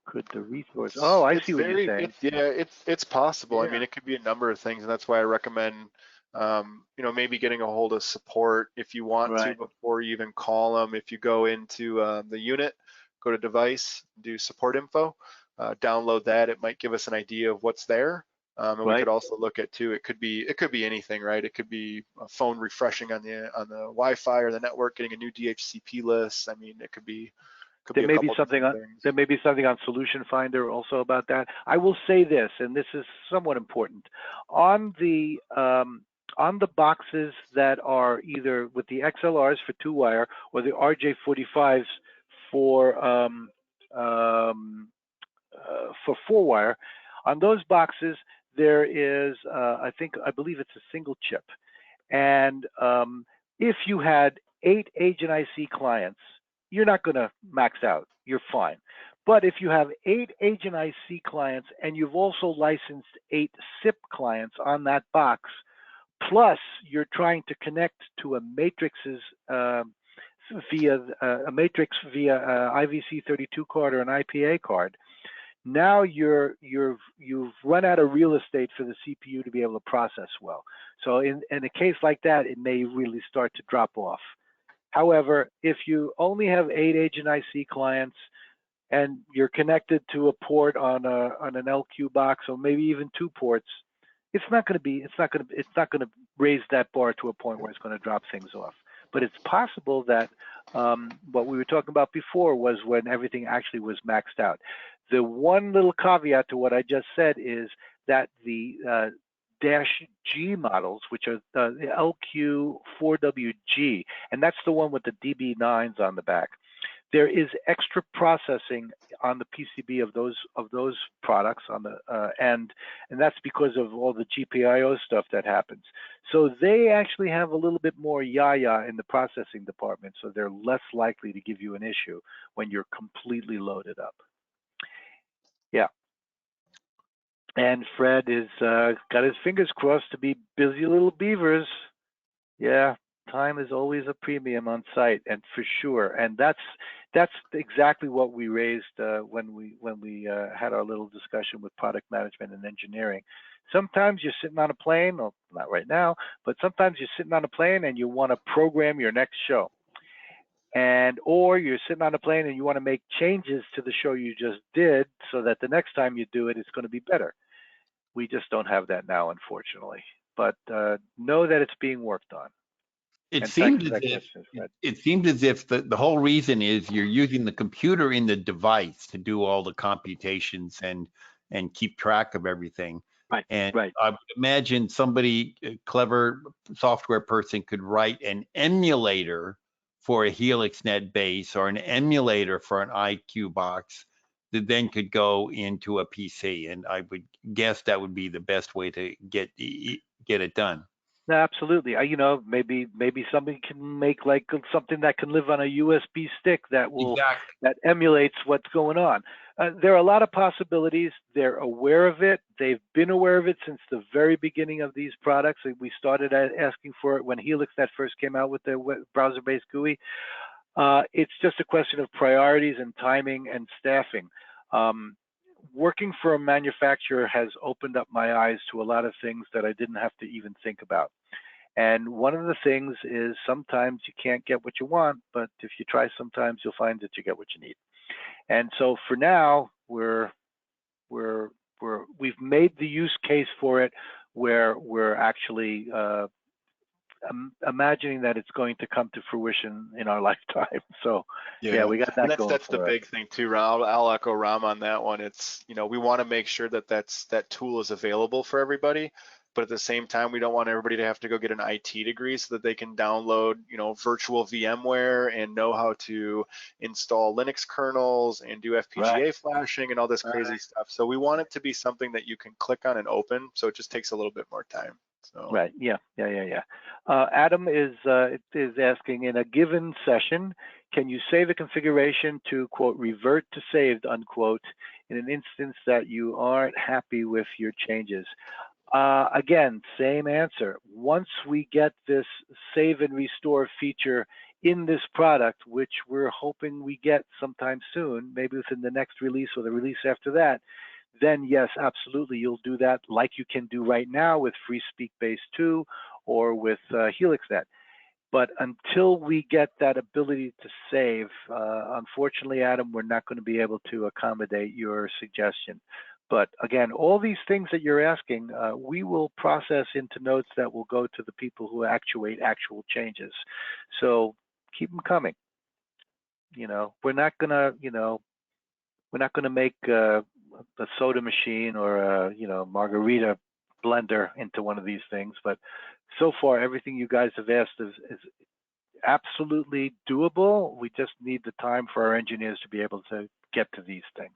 C: Could the resource? Oh, I see what you're saying.
B: It's possible.
C: Yeah.
B: I mean, it could be a number of things, and that's why I recommend, maybe getting a hold of support if you want to before you even call them. If you go into the unit, go to device, do support info, download that. It might give us an idea of what's there. And we could also look at too. It could be anything, right? It could be a phone refreshing on the Wi-Fi or the network, getting a new DHCP list. I mean, it could be.
C: There may be something on Solution Finder also about that. I will say this, and this is somewhat important. On the boxes that are either with the XLRs for 2-wire or the RJ45s for 4-wire, on those boxes there is, I believe it's a single chip. And if you had 8 agent IC clients, you're not going to max out. You're fine. But if you have 8 agent IC clients and you've also licensed 8 SIP clients on that box, plus you're trying to connect to a matrix's via IVC32 card or an IPA card, now you've run out of real estate for the CPU to be able to process well. So in a case like that, it may really start to drop off. However, if you only have 8 agent IC clients and you're connected to a port on an LQ box, or maybe even 2 ports, it's not going to raise that bar to a point where it's going to drop things off. But it's possible that what we were talking about before was when everything actually was maxed out. The one little caveat to what I just said is that the -G models, which are the LQ4WG, and that's the one with the DB9s on the back. There is extra processing on the PCB of those products on the and that's because of all the GPIO stuff that happens. So they actually have a little bit more yaya in the processing department, so they're less likely to give you an issue when you're completely loaded up. Yeah. And Fred is got his fingers crossed to be busy little beavers. Yeah, time is always a premium on site, and for sure. And that's exactly what we raised when we had our little discussion with product management and engineering. Sometimes you're sitting on a plane, well, not right now, but sometimes you're sitting on a plane and you want to program your next show. And or you're sitting on a plane and you want to make changes to the show you just did so that the next time you do it, it's going to be better. We just don't have that now, unfortunately. But know that it's being worked on.
A: It
C: And thanks
A: seemed
C: for
A: as
C: that
A: if
C: question, Fred.
A: it seemed as if the whole reason is you're using the computer in the device to do all the computations and keep track of everything.
C: Right,
A: And
C: right.
A: I would imagine somebody, a clever software person, could write an emulator for a HelixNet base or an emulator for an IQ box that then could go into a PC. And I would guess that would be the best way to get it done.
C: No, absolutely. You know, maybe somebody can make like something that can live on a USB stick that will
A: Exactly.
C: that emulates what's going on. There are a lot of possibilities. They're aware of it. They've been aware of it since the very beginning of these products. We started asking for it when HelixNet first came out with the browser-based GUI. It's just a question of priorities and timing and staffing. Working for a manufacturer has opened up my eyes to a lot of things that I didn't have to even think about. And one of the things is sometimes you can't get what you want, but if you try sometimes you'll find that you get what you need. And so for now, we've made the use case for it where we're actually imagining that it's going to come to fruition in our lifetime. So yeah, we got that
B: and
C: going
B: that's
C: for
B: the
C: us.
B: big thing too. I'll echo Ram on that one. It's, you know, we want to make sure that that tool is available for everybody, but at the same time, we don't want everybody to have to go get an IT degree so that they can download, you know, virtual VMware and know how to install Linux kernels and do FPGA flashing and all this crazy stuff. So we want it to be something that you can click on and open. So it just takes a little bit more time. So.
C: Right. Yeah. Adam is asking, in a given session, can you save a configuration to quote revert to saved unquote in an instance that you aren't happy with your changes? Again, same answer. Once we get this save and restore feature in this product, which we're hoping we get sometime soon, maybe within the next release or the release after that, then yes, absolutely, you'll do that like you can do right now with FreeSpeak Base 2 or with HelixNet. But until we get that ability to save, unfortunately, Adam, we're not going to be able to accommodate your suggestion. But again, all these things that you're asking, we will process into notes that will go to the people who actuate actual changes. So keep them coming. You know, we're not gonna make a soda machine or a margarita blender into one of these things. But so far, everything you guys have asked is absolutely doable. We just need the time for our engineers to be able to get to these things.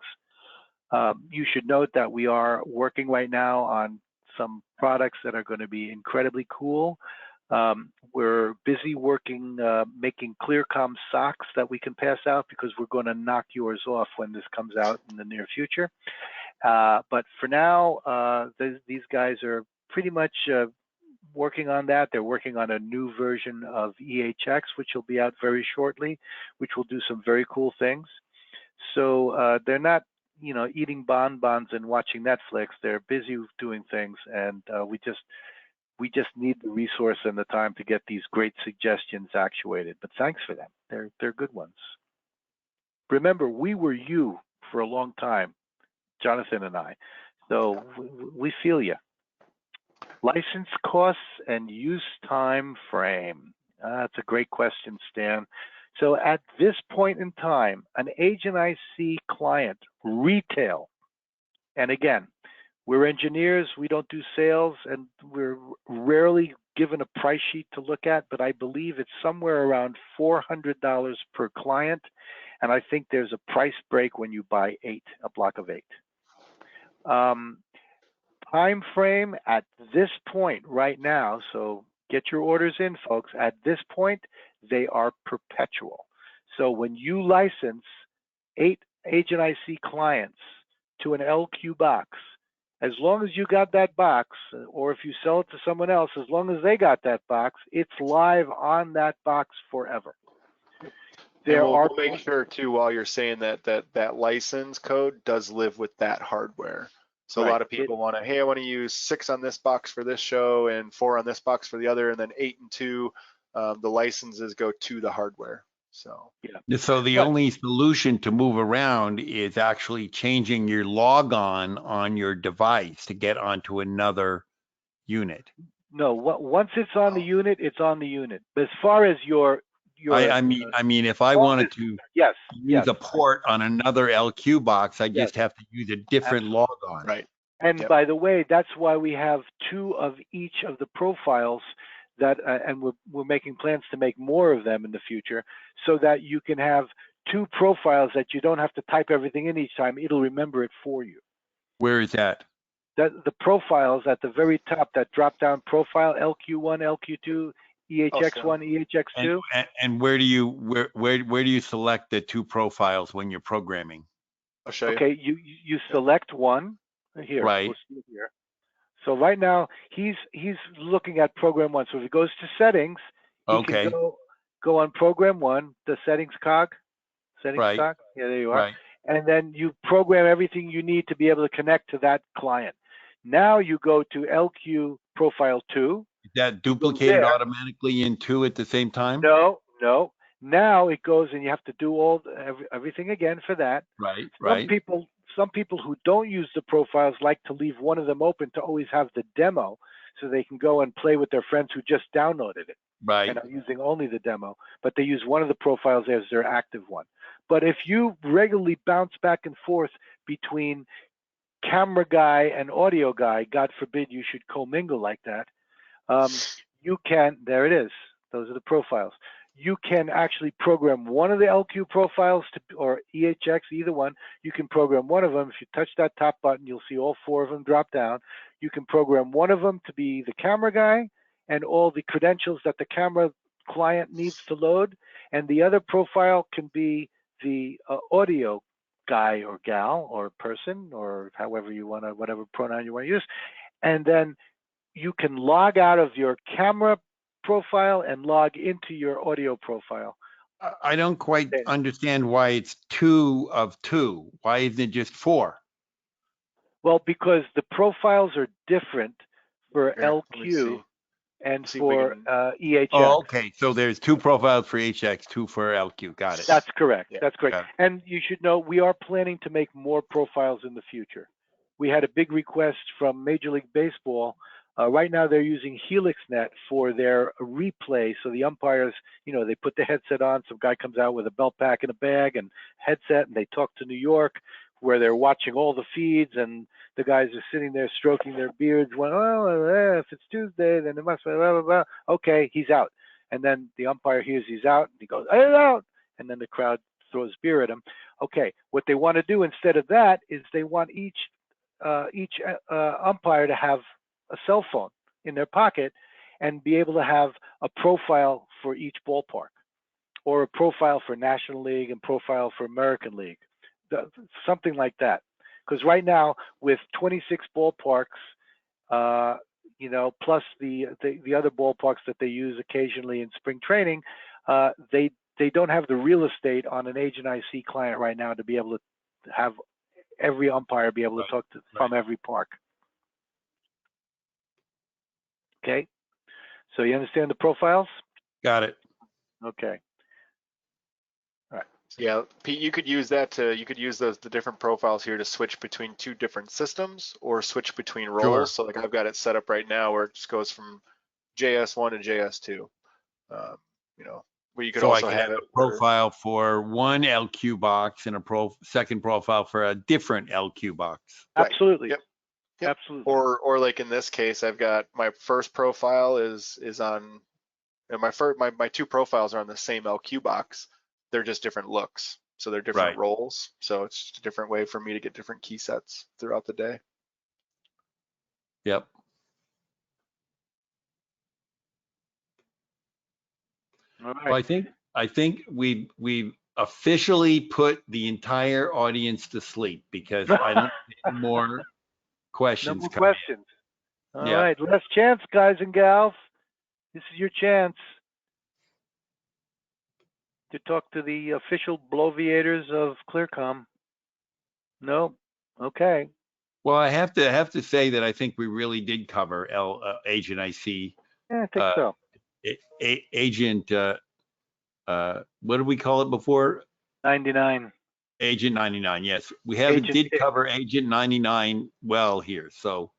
C: You should note that we are working right now on some products that are going to be incredibly cool. We're busy working, making ClearCom socks that we can pass out because we're going to knock yours off when this comes out in the near future. But for now, these guys are pretty much working on that. They're working on a new version of EHX, which will be out very shortly, which will do some very cool things. So they're not, eating bonbons and watching Netflix. They're busy doing things, and we just need the resource and the time to get these great suggestions actuated. But thanks for them. They're good ones. Remember, we were you for a long time, Johnathan and I. So we feel you. License costs and use time frame. That's a great question, Stan. So at this point in time, an Agent IC client, retail, and again, we're engineers, we don't do sales, and we're rarely given a price sheet to look at, but I believe it's somewhere around $400 per client, and I think there's a price break when you buy a block of 8. Time frame at this point right now, so get your orders in, folks. At this point, they are perpetual. So when you license 8 Agent IC clients to an LQ box, As long as you got that box, or if you sell it to someone else, as long as they got that box, it's live on that box forever.
B: And we'll make sure too, while you're saying that license code does live with that hardware. So a lot of people want to, hey, I want to use 6 on this box for this show and 4 on this box for the other, and then 8 and 2. The licenses go to the hardware. So
A: yeah. So the only solution to move around is actually changing your logon on your device to get onto another unit.
C: No, once it's on the unit, it's on the unit. But as far as your
A: I mean, if I wanted to use a port on another LQ box, I just have to use a different logon.
B: Right.
C: And by the way, that's why we have 2 of each of the profiles that, and we're making plans to make more of them in the future, so that you can have 2 profiles that you don't have to type everything in each time. It'll remember it for you.
A: Where is that?
C: The profiles at the very top, that drop down profile, LQ1, LQ2, EHX1, EHX2.
A: And where do you select the 2 profiles when you're programming?
B: I'll show you.
C: Okay, you select one here.
A: Right.
C: We'll see it here. So right now he's looking at program 1. So if he goes to settings, he can go on program 1, the settings cog. Settings cog. Yeah, there you are.
A: Right.
C: And then you program everything you need to be able to connect to that client. Now you go to LQ profile 2.
A: Is that duplicated automatically in 2 at the same time?
C: No. Now it goes and you have to do everything again for that.
A: Right.
C: Some people who don't use the profiles like to leave one of them open to always have the demo, so they can go and play with their friends who just downloaded it.
A: Right.
C: And are using only the demo, but they use one of the profiles as their active one. But if you regularly bounce back and forth between camera guy and audio guy, God forbid you should commingle like that, you can, there it is, those are the profiles. You can actually program one of the LQ profiles or EHX, either one. You can program one of them. If you touch that top button, you'll see all 4 of them drop down. You can program one of them to be the camera guy and all the credentials that the camera client needs to load. And the other profile can be the audio guy or gal or person, or however you want to, whatever pronoun you want to use. And then you can log out of your camera profile and log into your audio profile.
A: I don't quite understand why it's 2 of 2. Why isn't it just 4?
C: Well, because the profiles are different for LQ and for EHX.
A: Oh, okay. So there's 2 profiles for HX, 2 for LQ. Got it.
C: That's correct. Yeah. That's correct. And you should know we are planning to make more profiles in the future. We had a big request from Major League Baseball. Right now they're using HelixNet for their replay. So the umpires, they put the headset on. Some guy comes out with a belt pack and a bag and headset, and they talk to New York, where they're watching all the feeds, and the guys are sitting there stroking their beards. If it's Tuesday, then it must be blah, blah, blah. Okay, he's out. And then the umpire hears he's out, and he goes, "I'm out." And then the crowd throws beer at him. Okay, what they want to do instead of that is they want each umpire to have a cell phone in their pocket and be able to have a profile for each ballpark, or a profile for National League and profile for American League, something like that. Because right now with 26 ballparks, plus the other ballparks that they use occasionally in spring training, they don't have the real estate on an Agent IC client right now to be able to have every umpire be able to talk to from every park. Okay, so you understand the profiles?
A: Got it.
C: Okay. All right.
B: Yeah, Pete, you could use the different profiles here to switch between 2 different systems or switch between roles.
A: Sure.
B: So like I've got it set up right now where it just goes from JS1 to JS2. Where you could also have
A: a profile for one LQ box and a second profile for a different LQ box.
C: Absolutely.
B: Yep.
C: Absolutely.
B: Or like in this case, I've got my first profile is on, and my 2 profiles are on the same LQ box. They're just different looks, so they're different roles. So it's just a different way for me to get different key sets throughout the day.
A: Yep.
C: All right.
A: Well, I think we've officially put the entire audience to sleep, because I don't have more questions
C: more
A: coming
C: questions.
A: in.
C: All
A: Yeah.
C: right, last chance, guys and gals. This is your chance to talk to the official bloviators of ClearCom. No? Okay.
A: Well, I have to say that I think we really did cover Agent IC,
C: Yeah, I think
A: uh,
C: so.
A: Agent. What did we call it before?
C: 99.
A: Agent 99. Yes, we
C: Agent
A: did
C: Dick.
A: cover Agent 99 well here. So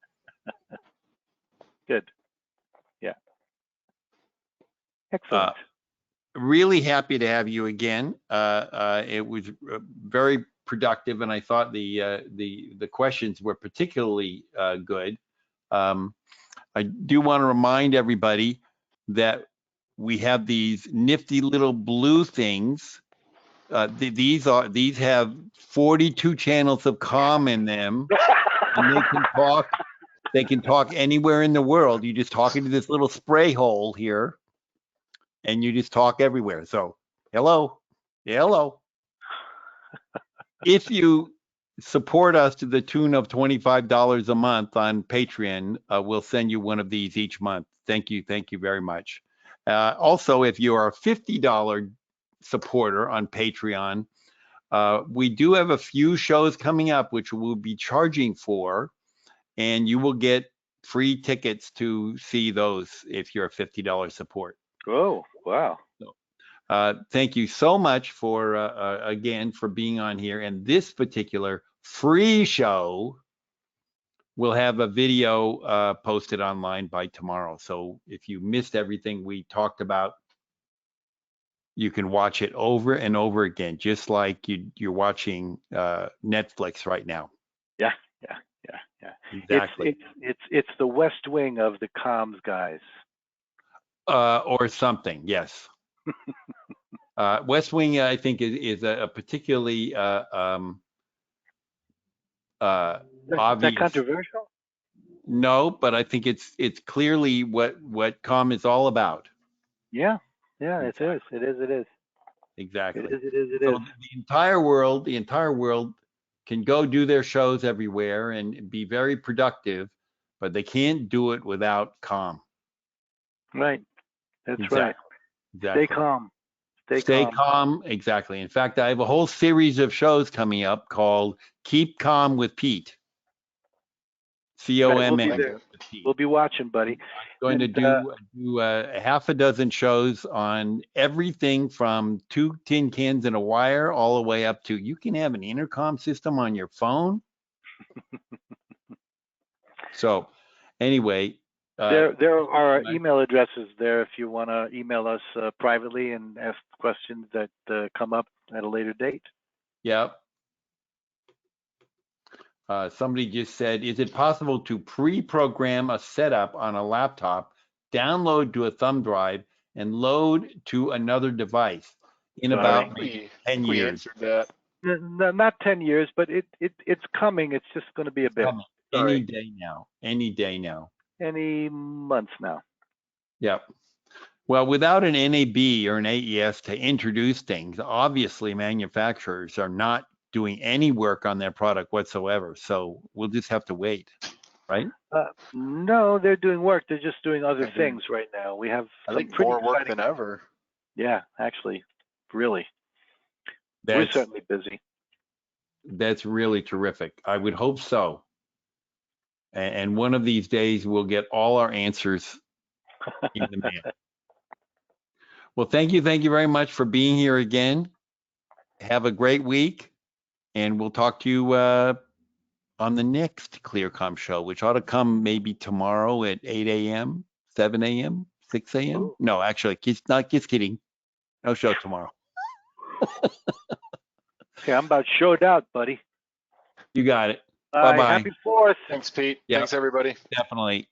C: Good. Yeah. Excellent.
A: really happy to have you again. It was very productive, and I thought the questions were particularly good. I do want to remind everybody that we have these nifty little blue things. These have 42 channels of comm in them, and they can talk. They can talk anywhere in the world. You just talk into this little spray hole here, and you just talk everywhere. So, hello, hello. If you support us to the tune of $25 a month on Patreon, we'll send you one of these each month. Thank you very much. Also, if you are a $50 supporter on Patreon, we do have a few shows coming up which we'll be charging for, and you will get free tickets to see those if you're a $50 support.
C: Oh, wow.
A: Thank you so much for again for being on here. And this particular free show will have a video posted online by tomorrow. So if you missed everything we talked about, you can watch it over and over again, just like you're watching Netflix right now.
C: Yeah.
A: Exactly.
C: It's the West Wing of the comms guys.
A: Or something, yes. West Wing, I think, is a particularly
C: Is that
A: obvious.
C: controversial?
A: No, but I think it's clearly what comm is all about.
C: Yeah.
A: Exactly.
C: It is.
A: Exactly.
C: It is.
A: So the entire world can go do their shows everywhere and be very productive, but they can't do it without comm.
C: Right. That's
A: Exactly.
C: right.
A: Exactly.
C: Stay calm.
A: Stay calm. Exactly. In fact, I have a whole series of shows coming up called Keep Calm with Pete. COMM.
C: We'll be watching, buddy.
A: I'm going to do a half a dozen shows on everything from 2 tin cans and a wire all the way up to you can have an intercom system on your phone. So anyway,
C: there are email addresses there if you want to email us privately and ask questions that come up at a later date.
A: Yep. Somebody just said, is it possible to pre-program a setup on a laptop, download to a thumb drive, and load to another device in about 10 years?
B: We answered that.
C: Not 10 years, but it's coming. It's just going to be a bit.
A: Any day now.
C: Any months now.
A: Yep. Well, without an NAB or an AES to introduce things, obviously manufacturers are not doing any work on their product whatsoever. So we'll just have to wait, right?
C: No, they're doing work. They're just doing other things right now. We have
B: I think more work than ever.
C: Yeah, actually, really.
A: We're
C: certainly busy.
A: That's really terrific. I would hope so. And one of these days we'll get all our answers in the mail. Well, thank you very much for being here again. Have a great week, and we'll talk to you on the next ClearCom show, which ought to come maybe tomorrow at 8 a.m., 7 a.m., 6 a.m.
C: Ooh.
A: No, actually, just kidding. No show tomorrow.
C: Okay, I'm about showed out, buddy.
A: You got it.
C: Bye-bye.
A: Bye-bye.
C: Happy 4th.
B: Thanks, Pete.
A: Yep.
B: Thanks, everybody.
A: Definitely.